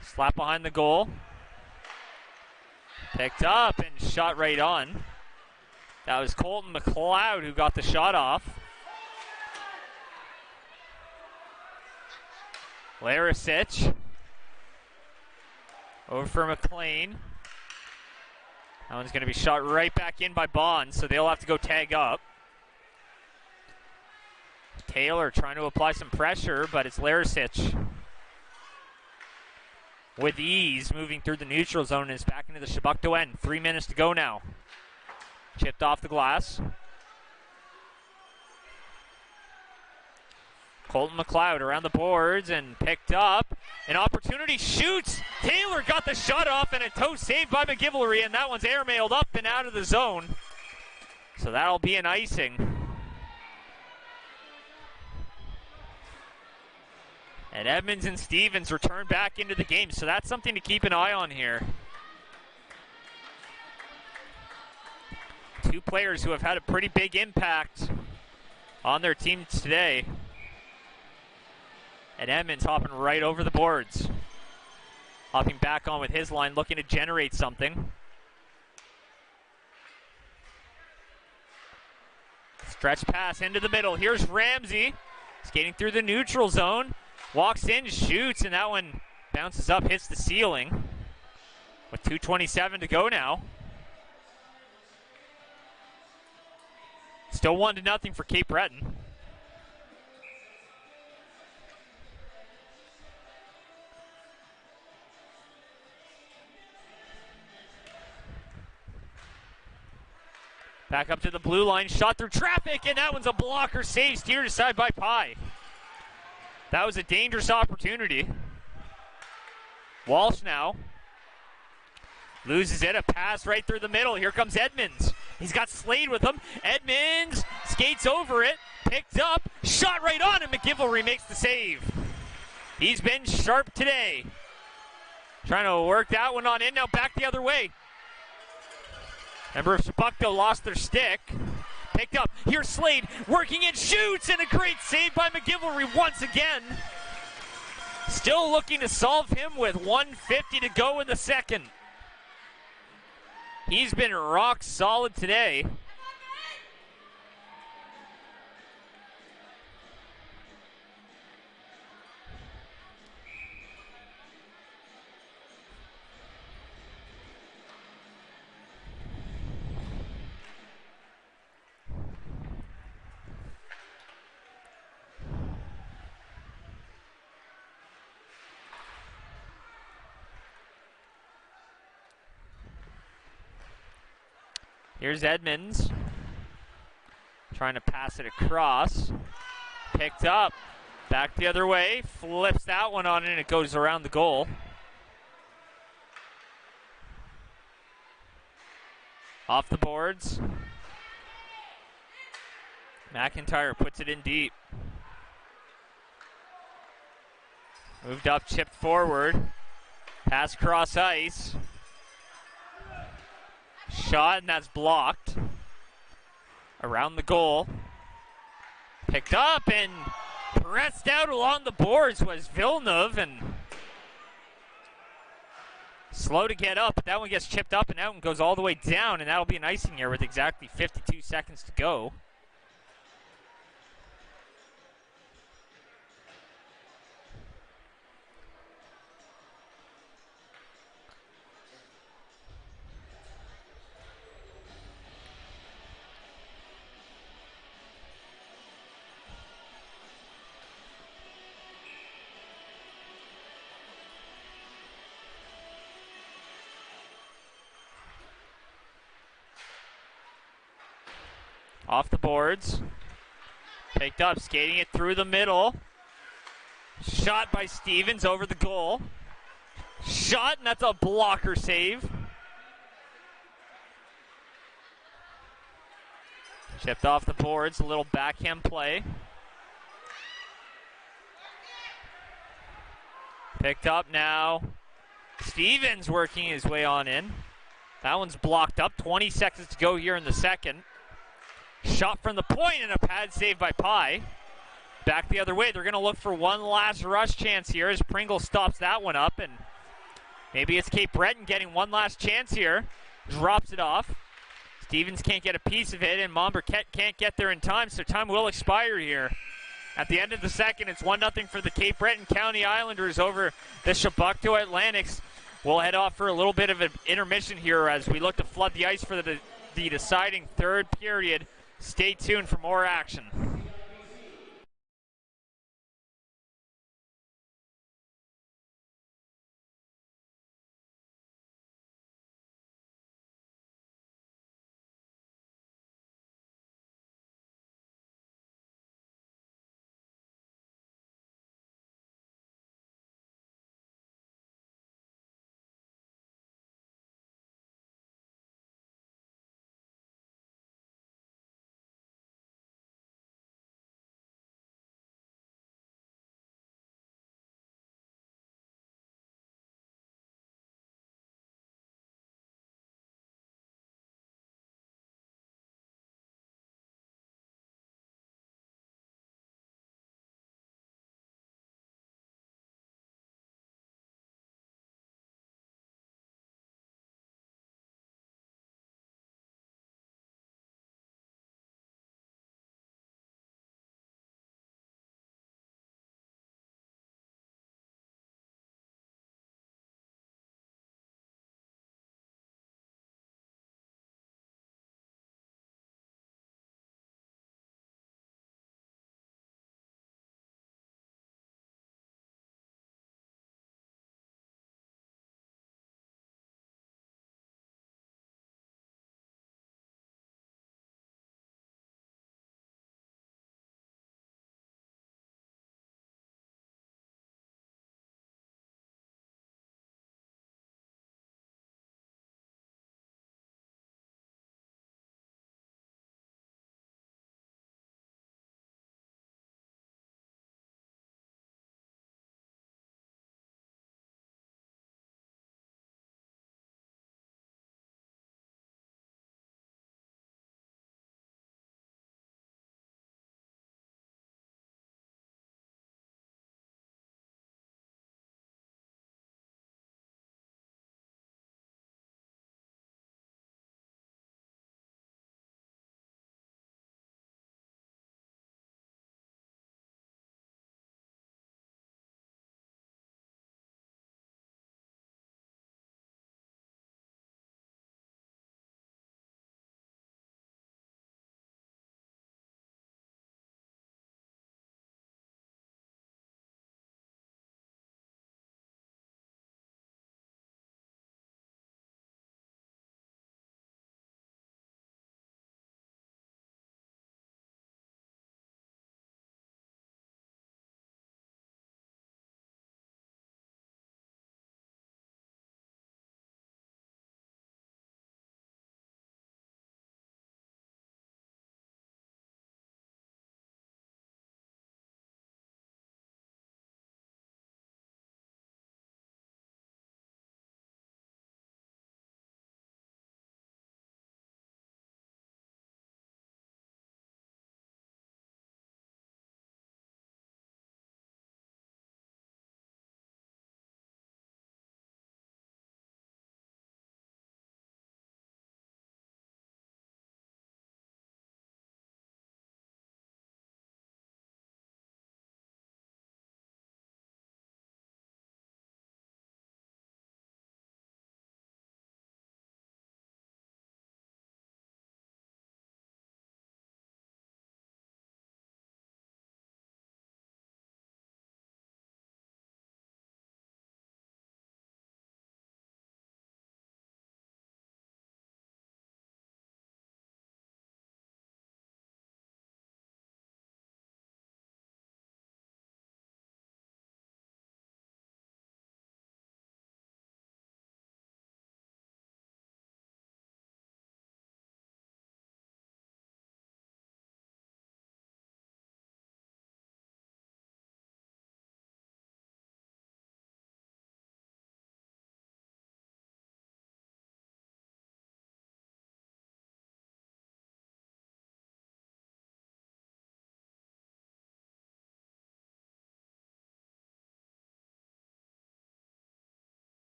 Slap behind the goal. Picked up and shot right on. That was Colton McLeod who got the shot off. Larisic over for McLean. That one's going to be shot right back in by Bond, so they'll have to go tag up. Taylor trying to apply some pressure, but it's Larisic with ease moving through the neutral zone and is back into the Chebucto end. 3 minutes to go now. Chipped off the glass. Colton McLeod around the boards and picked up. An opportunity, shoots. Taylor got the shot off, and a toe saved by McGivelry, and that one's airmailed up and out of the zone. So that'll be an icing. And Edmonds and Stevens return back into the game, so that's something to keep an eye on here. Two players who have had a pretty big impact on their teams today. And Edmonds hopping right over the boards. Hopping back on with his line, looking to generate something. Stretch pass into the middle. Here's Ramsey. Skating through the neutral zone. Walks in, shoots, and that one bounces up, hits the ceiling. With 2:27 to go now. Still 1-0 for Cape Breton. Back up to the blue line, shot through traffic, and that one's a blocker save, steered aside by Pye. That was a dangerous opportunity. Walsh now loses it, a pass right through the middle. Here comes Edmonds. He's got Slade with him. Edmonds skates over it, picked up, shot right on, and McGivelry makes the save. He's been sharp today. Trying to work that one on in, now back the other way. Member of Chebucto lost their stick. Picked up. Here's Slade working in, shoots, and a great save by McGivelry once again. Still looking to solve him with 1:50 to go in the second. He's been rock solid today. Here's Edmonds, trying to pass it across. Picked up, back the other way, flips that one on and it goes around the goal. Off the boards. McIntyre puts it in deep. Moved up, chipped forward. Pass across ice. shot, and that's blocked. Around the goal. Picked up and pressed out along the boards was Villeneuve, and slow to get up, but that one gets chipped up and out and goes all the way down, and that'll be an icing here with exactly 52 seconds to go. Off the boards. Picked up, skating it through the middle. Shot by Stevens over the goal. Shot, and that's a blocker save. Chipped off the boards, a little backhand play. Picked up now. Stevens working his way on in. That one's blocked up. 20 seconds to go here in the second. Shot from the point and a pad save by Pye. Back the other way. They're going to look for one last rush chance here as Pringle stops that one up. And maybe it's Cape Breton getting one last chance here. Drops it off. Stevens can't get a piece of it, and Montbriquet can't get there in time, so time will expire here. At the end of the second, it's 1-0 for the Cape Breton County Islanders over the Chebucto Atlantics. We'll head off for a little bit of an intermission here as we look to flood the ice for the deciding third period. Stay tuned for more action.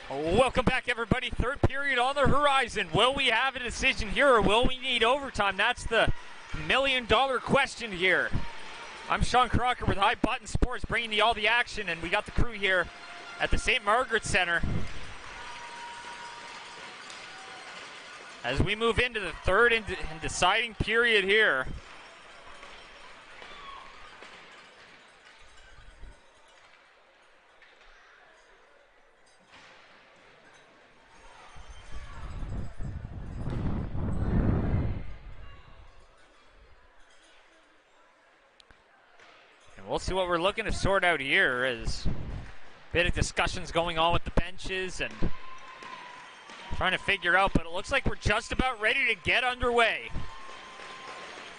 Welcome back, everybody. Third period on the horizon. Will we have a decision here, or will we need overtime? That's the million-dollar question here. I'm Sean Crocker with High Button Sports, bringing you all the action, and we got the crew here at the St. Margaret Center. As we move into the third and deciding period here. And we'll see what we're looking to sort out here, as a bit of discussions going on with the benches and trying to figure out, but it looks like we're just about ready to get underway.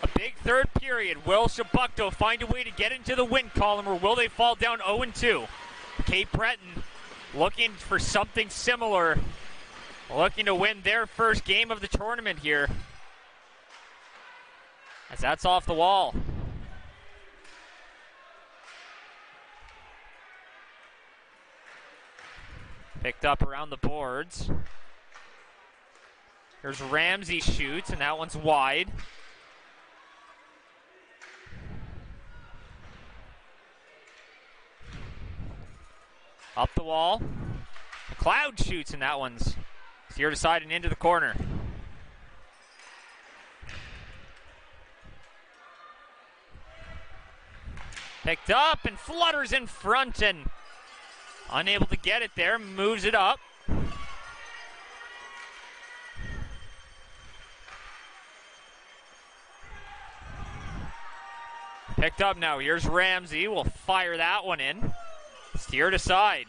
A big third period. Will Chebucto find a way to get into the win column, or will they fall down 0-2? Cape Breton looking for something similar, looking to win their first game of the tournament here, as that's off the wall. Picked up around the boards. Here's Ramsey shoots, and that one's wide. Up the wall. McLeod shoots, and that one's steered aside and into the corner. Picked up and flutters in front, and unable to get it there, moves it up. Picked up now. Here's Ramsey. Will fire that one in. Steered aside.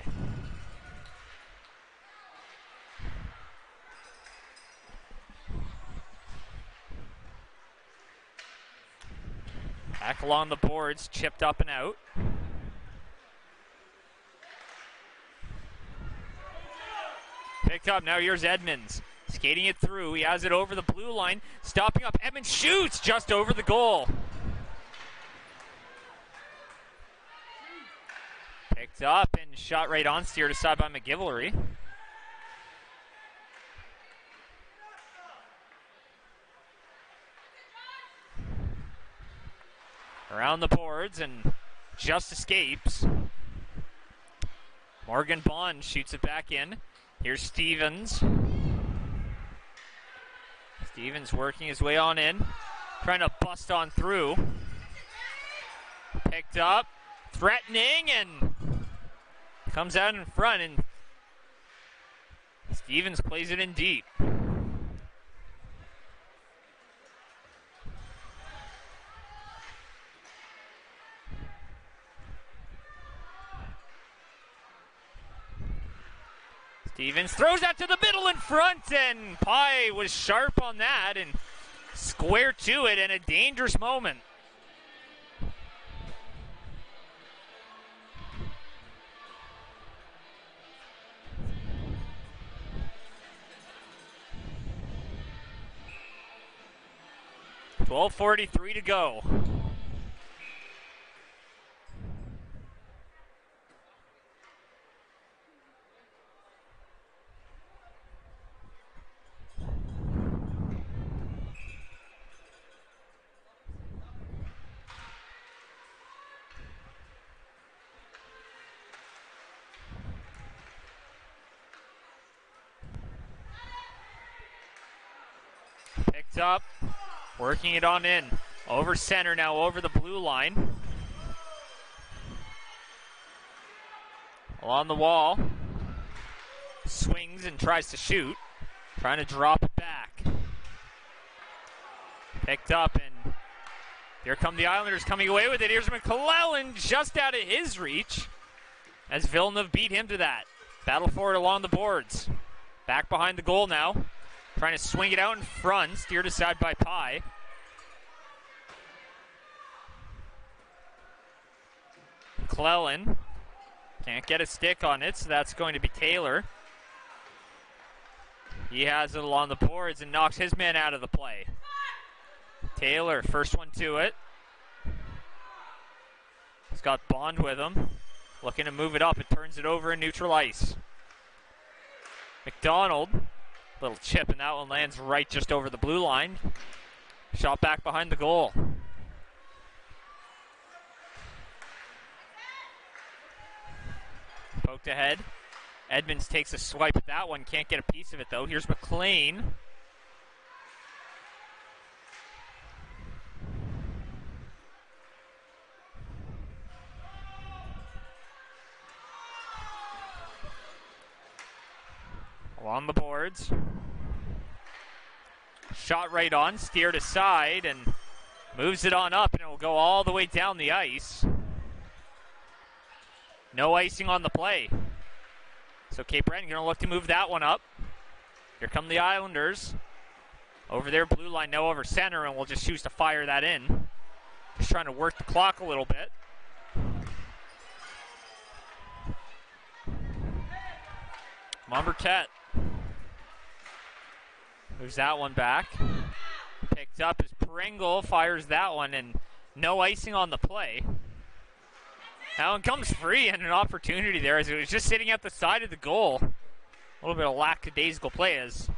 Back along the boards. Chipped up and out. Picked up. Now here's Edmonds. Skating it through. He has it over the blue line. Stopping up. Edmonds shoots just over the goal. Picked up and shot right on, steered aside by McGivelry. Around the boards and just escapes. Morgan Bond shoots it back in. Here's Stevens. Stevens working his way on in, trying to bust on through. Picked up, threatening, and comes out in front, and Stevens plays it in deep. Stevens throws that to the middle in front, and Pye was sharp on that and square to it in a dangerous moment. .12:43 to go. Picked up, working it on in. Over center now, over the blue line. Along the wall. Swings and tries to shoot. Trying to drop it back. Picked up, and here come the Islanders coming away with it. Here's McClellan just out of his reach, as Villeneuve beat him to that. Battle for it along the boards. Back behind the goal now. Trying to swing it out in front. Steered aside by Pye. McClellan can't get a stick on it, so that's going to be Taylor. He has it along the boards and knocks his man out of the play. Taylor, first one to it. He's got Bond with him. Looking to move it up. It turns it over in neutral ice. McDonald, little chip, and that one lands right just over the blue line. Shot back behind the goal. Poked ahead. Edmonds takes a swipe at that one. Can't get a piece of it, though. Here's McLean. Along the boards. Shot right on, steered aside, and moves it on up, and it will go all the way down the ice. No icing on the play. So Cape Breton going to look to move that one up. Here come the Islanders. Over their blue line, now over center, and we'll just choose to fire that in. Just trying to work the clock a little bit. Burkett moves that one back. Picked up as Pringle fires that one, and no icing on the play. That one comes free, and an opportunity there as it was just sitting at the side of the goal. A little bit of lackadaisical play as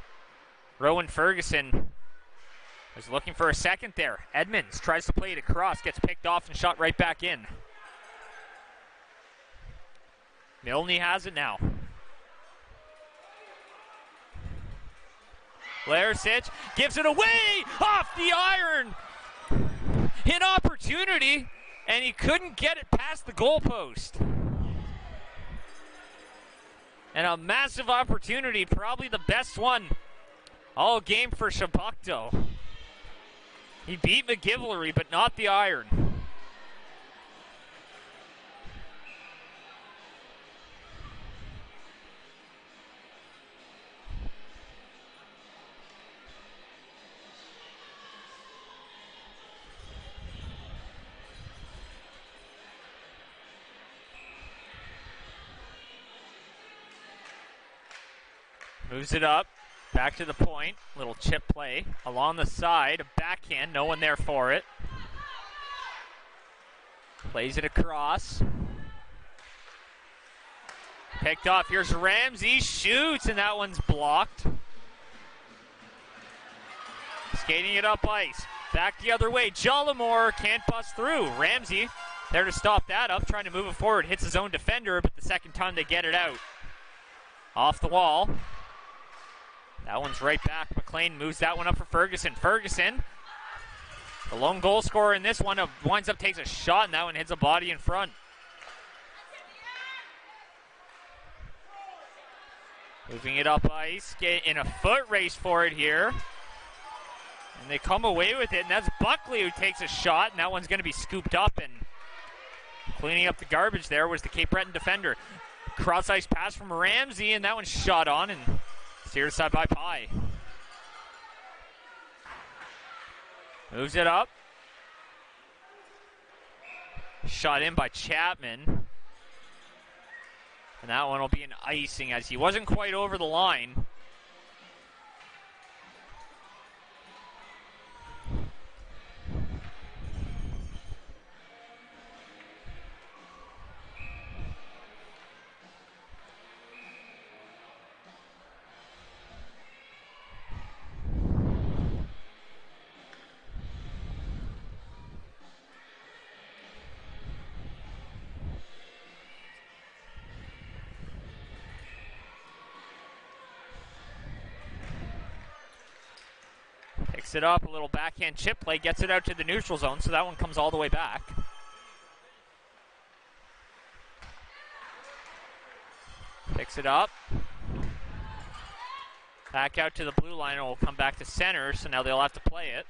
Rowan Ferguson was looking for a second there. Edmonds tries to play it across, gets picked off and shot right back in. Milne has it now. Larisic gives it away off the iron. An opportunity, and he couldn't get it past the goalpost. And a massive opportunity, probably the best one all game for Chebucto. He beat McGillivray, but not the iron. Moves it up, back to the point, little chip play, along the side, a backhand, no one there for it. Plays it across. Picked off, here's Ramsey, shoots, and that one's blocked. Skating it up ice, back the other way, Jollimore can't bust through. Ramsey there to stop that up, trying to move it forward, hits his own defender, but the second time they get it out. Off the wall. That one's right back. McLean moves that one up for Ferguson. Ferguson, the lone goal scorer in this one, winds up, takes a shot, and that one hits a body in front. Moving it up ice, get in a foot race for it here. And they come away with it, and that's Buckley who takes a shot, and that one's going to be scooped up, and cleaning up the garbage there was the Cape Breton defender. Cross ice pass from Ramsey, and that one's shot on, and steered aside by Pye. Moves it up. Shot in by Chapman. And that one will be an icing as he wasn't quite over the line. Picks it up, a little backhand chip play, gets it out to the neutral zone, so that one comes all the way back. Picks it up. Back out to the blue line, and will come back to center, so now they'll have to play it.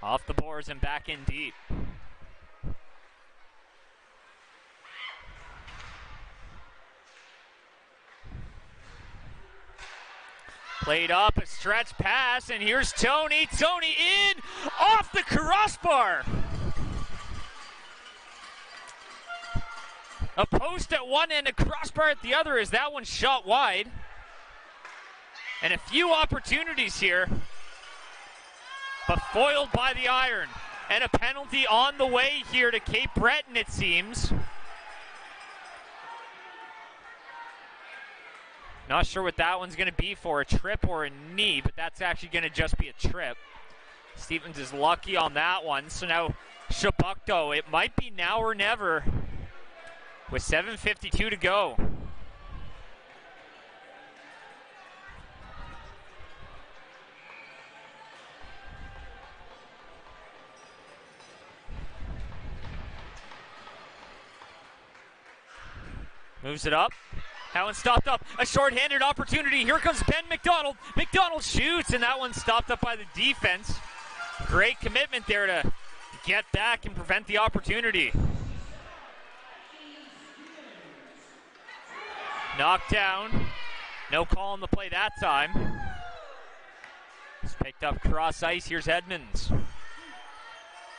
Off the boards and back in deep. Played up, a stretch pass, and here's Tony. Tony in, off the crossbar. A post at one end, a crossbar at the other as that one shot wide. And a few opportunities here, but foiled by the iron. And a penalty on the way here to Cape Breton, it seems. Not sure what that one's going to be for, a trip or a knee, but that's actually going to just be a trip. Stevens is lucky on that one. So now Chebucto, it might be now or never with 7:52 to go. Moves it up. That one stopped up. A short-handed opportunity. Here comes Ben McDonald. McDonald shoots, and that one stopped up by the defense. Great commitment there to get back and prevent the opportunity. Knocked down. No call on the play that time. It's picked up cross ice. Here's Edmonds.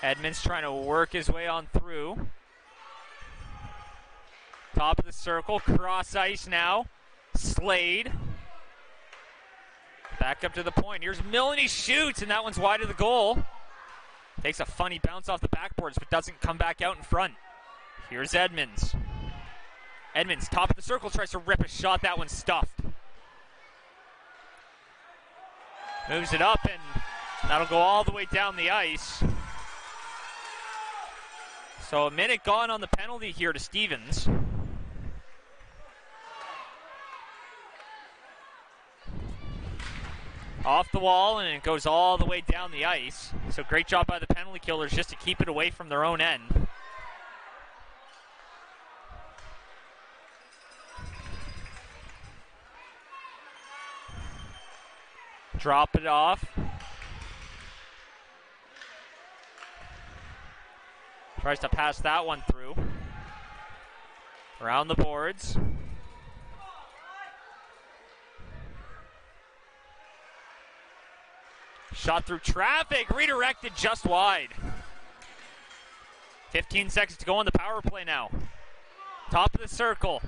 Edmonds trying to work his way on through. Top of the circle, cross ice now. Slade. Back up to the point. Here's Millen, he shoots, and that one's wide of the goal. Takes a funny bounce off the backboards, but doesn't come back out in front. Here's Edmonds. Edmonds, top of the circle, tries to rip a shot. That one's stuffed. Moves it up, and that'll go all the way down the ice. So a minute gone on the penalty here to Stevens. Off the wall, and it goes all the way down the ice. So great job by the penalty killers just to keep it away from their own end. Drop it off. Tries to pass that one through. Around the boards. Shot through traffic, redirected just wide. 15 seconds to go on the power play now. Top of the circle.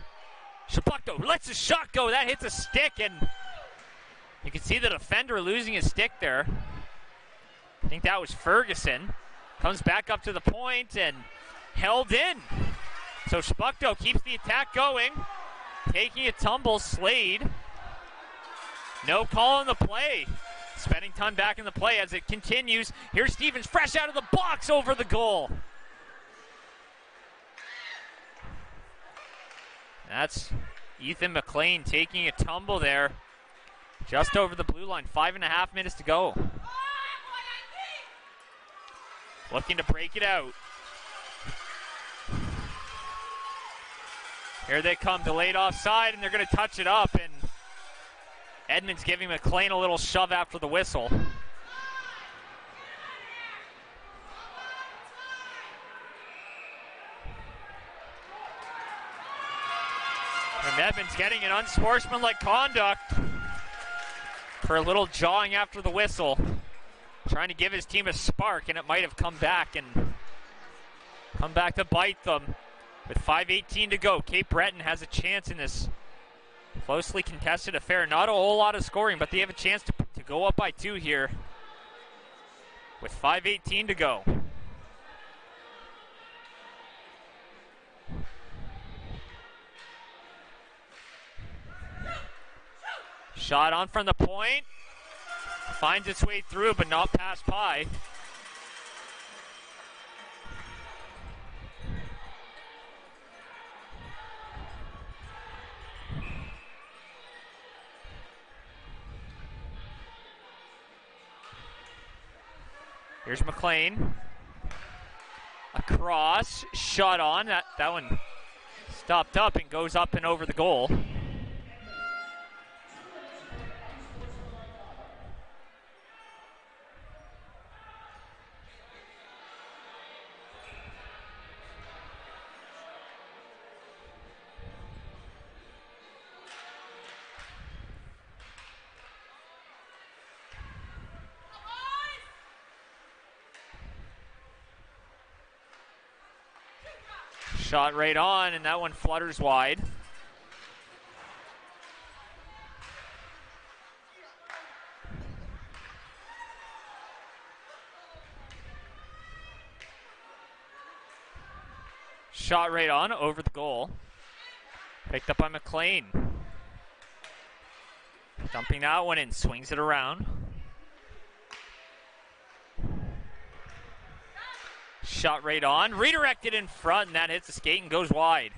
Chebucto lets the shot go. That hits a stick, and you can see the defender losing his stick there. I think that was Ferguson. Comes back up to the point and held in. So Chebucto keeps the attack going. Taking a tumble, Slade. No call on the play. Spending time back in the play as it continues. Here's Stevens fresh out of the box over the goal. That's Ethan McLean taking a tumble there. Just over the blue line. 5.5 minutes to go. Looking to break it out. Here they come, delayed offside, and they're going to touch it up, and Edmonds giving McLean a little shove after the whistle. And Edmonds getting an unsportsmanlike conduct for a little jawing after the whistle. Trying to give his team a spark, and it might have come back to bite them. With 5:18 to go, Cape Breton has a chance in this closely contested affair. Not a whole lot of scoring, but they have a chance to go up by 2 here with 5:18 to go. Shot on from the point. Finds its way through, but not past Pye. Here's McLean. Across, shot on. That one stopped up and goes up and over the goal. Shot right on, and that one flutters wide. Shot right on, over the goal. Picked up by McLean. Dumping that one in, swings it around. Shot right on, redirected in front, and that hits the skate and goes wide.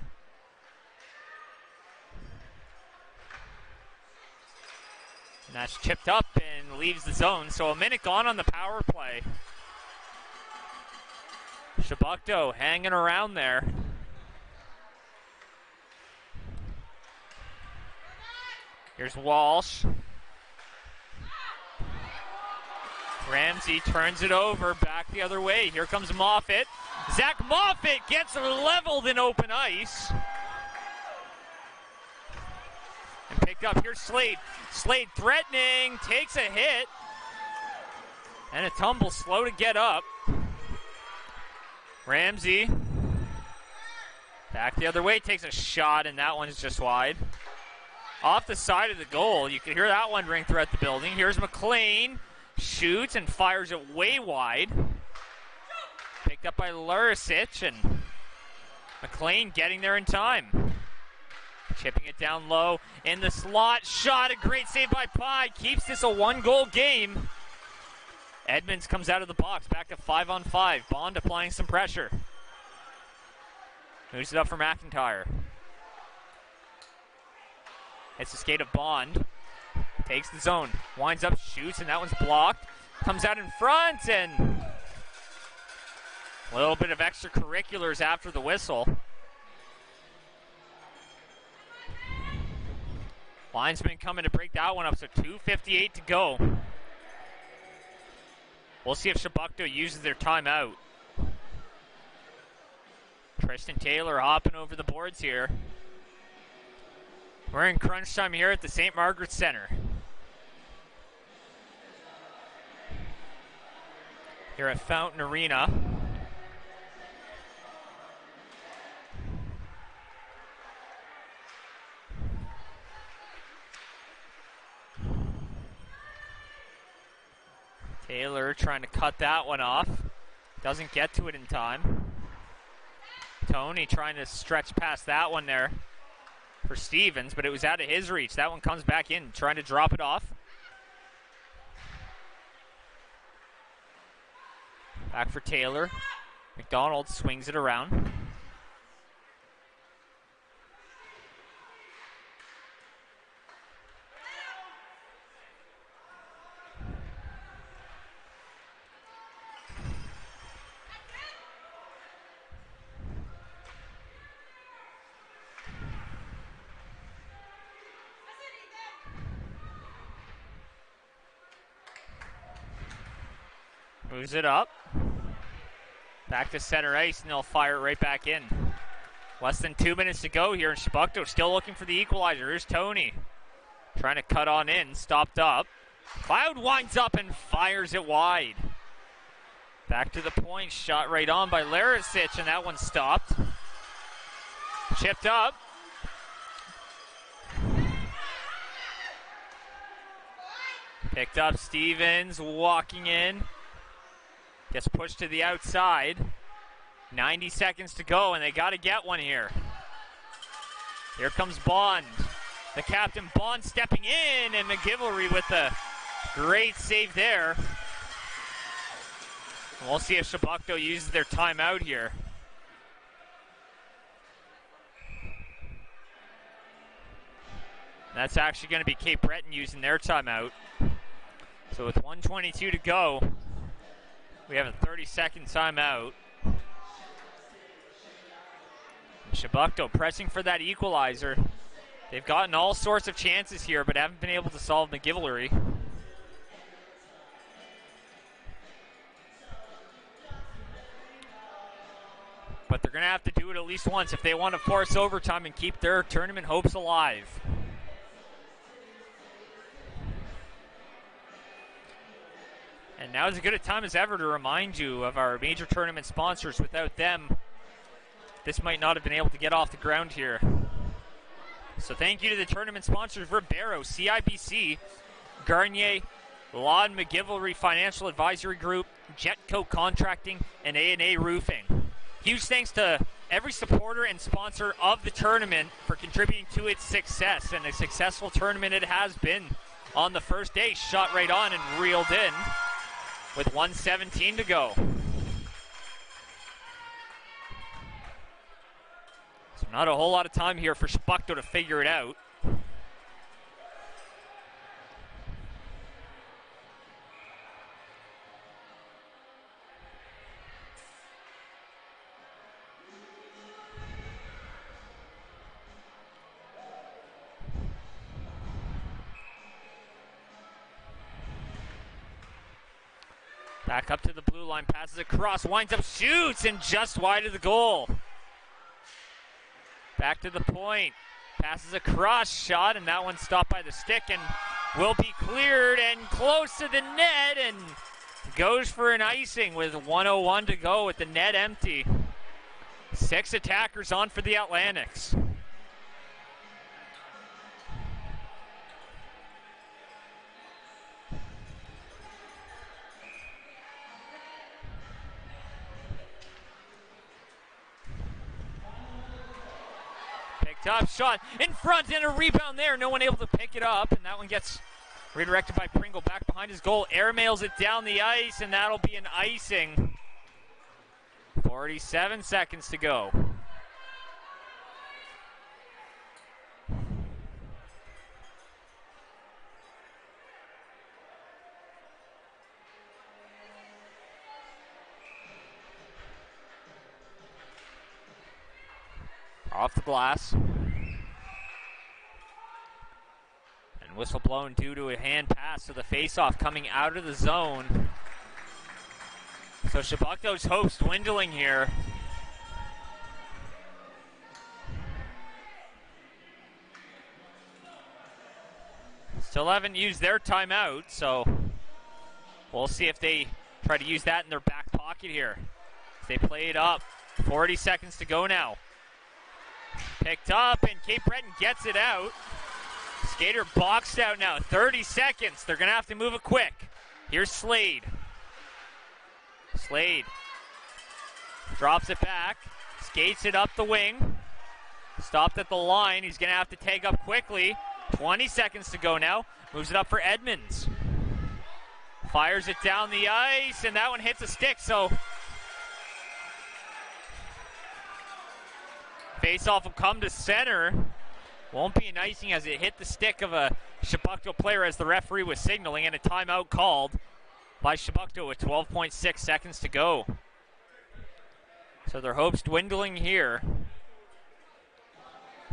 And that's chipped up and leaves the zone, so a minute gone on the power play. Chebucto hanging around there. Here's Walsh. Ramsey turns it over, back the other way. Here comes Moffitt. Zach Moffitt gets leveled in open ice. And picked up. Here's Slade. Slade threatening, takes a hit. And a tumble, slow to get up. Ramsey. Back the other way, takes a shot, and that one's just wide. Off the side of the goal. You can hear that one ring throughout the building. Here's McLean. Shoots and fires it way wide. Picked up by Larisic, and McLean getting there in time. Chipping it down low in the slot. Shot, a great save by Pye. Keeps this a one-goal game. Edmonds comes out of the box. Back to 5-on-5. Bond applying some pressure. Moves it up for McIntyre. It's the skate of Bond. Takes the zone. Winds up, shoots, and that one's blocked. Comes out in front, and a little bit of extracurriculars after the whistle. Linesman coming to break that one up, so 2:58 to go. We'll see if Chebucto uses their timeout. Tristan Taylor hopping over the boards here. We're in crunch time here at the St. Margaret's Centre. Here at Fountain Arena. Taylor trying to cut that one off. Doesn't get to it in time. Tony trying to stretch past that one there for Stevens, but it was out of his reach. That one comes back in, trying to drop it off. Back for Taylor. McDonald swings it around. Moves it up. Back to center ice, and they'll fire it right back in. Less than 2 minutes to go here, and Chebucto still looking for the equalizer. Here's Tony. Trying to cut on in, stopped up. Cloud winds up and fires it wide. Back to the point, shot right on by Larisic, and that one stopped. Chipped up. Picked up Stevens, walking in. Gets pushed to the outside. 90 seconds to go, and they got to get one here. Here comes Bond. The captain, Bond, stepping in, and McGivelry with a great save there. And we'll see if Chebucto uses their timeout here. That's actually going to be Cape Breton using their timeout. So with 1:22 to go, we have a 30-second timeout. Chebucto pressing for that equalizer. They've gotten all sorts of chances here, but haven't been able to solve McGivelry. But they're going to have to do it at least once if they want to force overtime and keep their tournament hopes alive. And now is as good a time as ever to remind you of our major tournament sponsors. Without them, this might not have been able to get off the ground here. So thank you to the tournament sponsors: Ribeiro, CIBC, Garnier, Law and McGivelry Financial Advisory Group, Jetco Contracting, and A&A Roofing. Huge thanks to every supporter and sponsor of the tournament for contributing to its success, and a successful tournament it has been. on the first day. Shot right on and reeled in with 1:17 to go. So not a whole lot of time here for Chebucto to figure it out. Back up to the blue line, passes across, winds up, shoots, and just wide of the goal. Back to the point, passes across, shot, and that one stopped by the stick and will be cleared and close to the net and goes for an icing with 1:01 to go with the net empty. 6 attackers on for the Atlantics. Top shot in front and a rebound there. No one able to pick it up, and that one gets redirected by Pringle back behind his goal. Airmails it down the ice, and that'll be an icing. 47 seconds to go. Off the glass. And whistle blown due to a hand pass, so the face-off coming out of the zone. So Chebucto's hopes dwindling here. Still haven't used their timeout, so we'll see if they try to use that in their back pocket here. They play it up. 40 seconds to go now. Picked up, and Cape Breton gets it out. Skater boxed out now. 30 seconds. They're going to have to move it quick. Here's Slade. Slade drops it back. Skates it up the wing. Stopped at the line. He's going to have to tag up quickly. 20 seconds to go now. Moves it up for Edmonds. Fires it down the ice, and that one hits a stick, so face-off will come to center. Won't be an icing as it hit the stick of a Chebucto player as the referee was signaling, and a timeout called by Chebucto with 12.6 seconds to go. So their hopes dwindling here.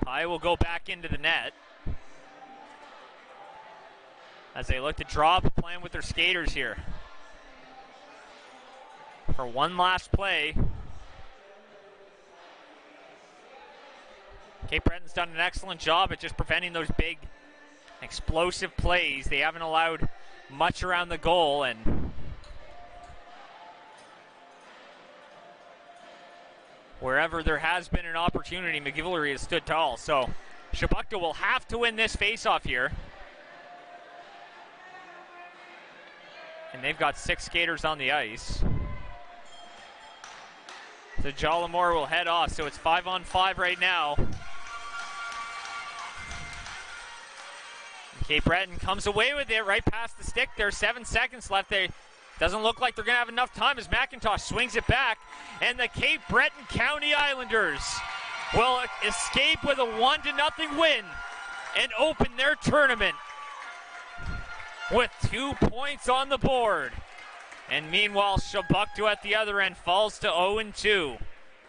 Pye will go back into the net as they look to draw up a plan with their skaters here. For one last play. Cape Breton's done an excellent job at just preventing those big, explosive plays. They haven't allowed much around the goal, and wherever there has been an opportunity, McGillivray has stood tall. So Chebucto will have to win this face-off here. And they've got 6 skaters on the ice. So Jollimore will head off, so it's 5-on-5 right now. Cape Breton comes away with it right past the stick there. 7 seconds left. Doesn't look like they're going to have enough time as McIntosh swings it back. And the Cape Breton County Islanders will escape with a 1-0 win and open their tournament with 2 points on the board. And meanwhile, Chebucto at the other end falls to 0-2.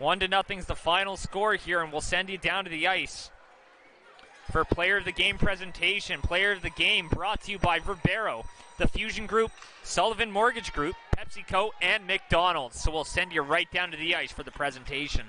1-0's the final score here, and we'll send you down to the ice for Player of the Game presentation. Player of the Game brought to you by Verbero, the Fusion Group, Sullivan Mortgage Group, PepsiCo, and McDonald's. So we'll send you right down to the ice for the presentation.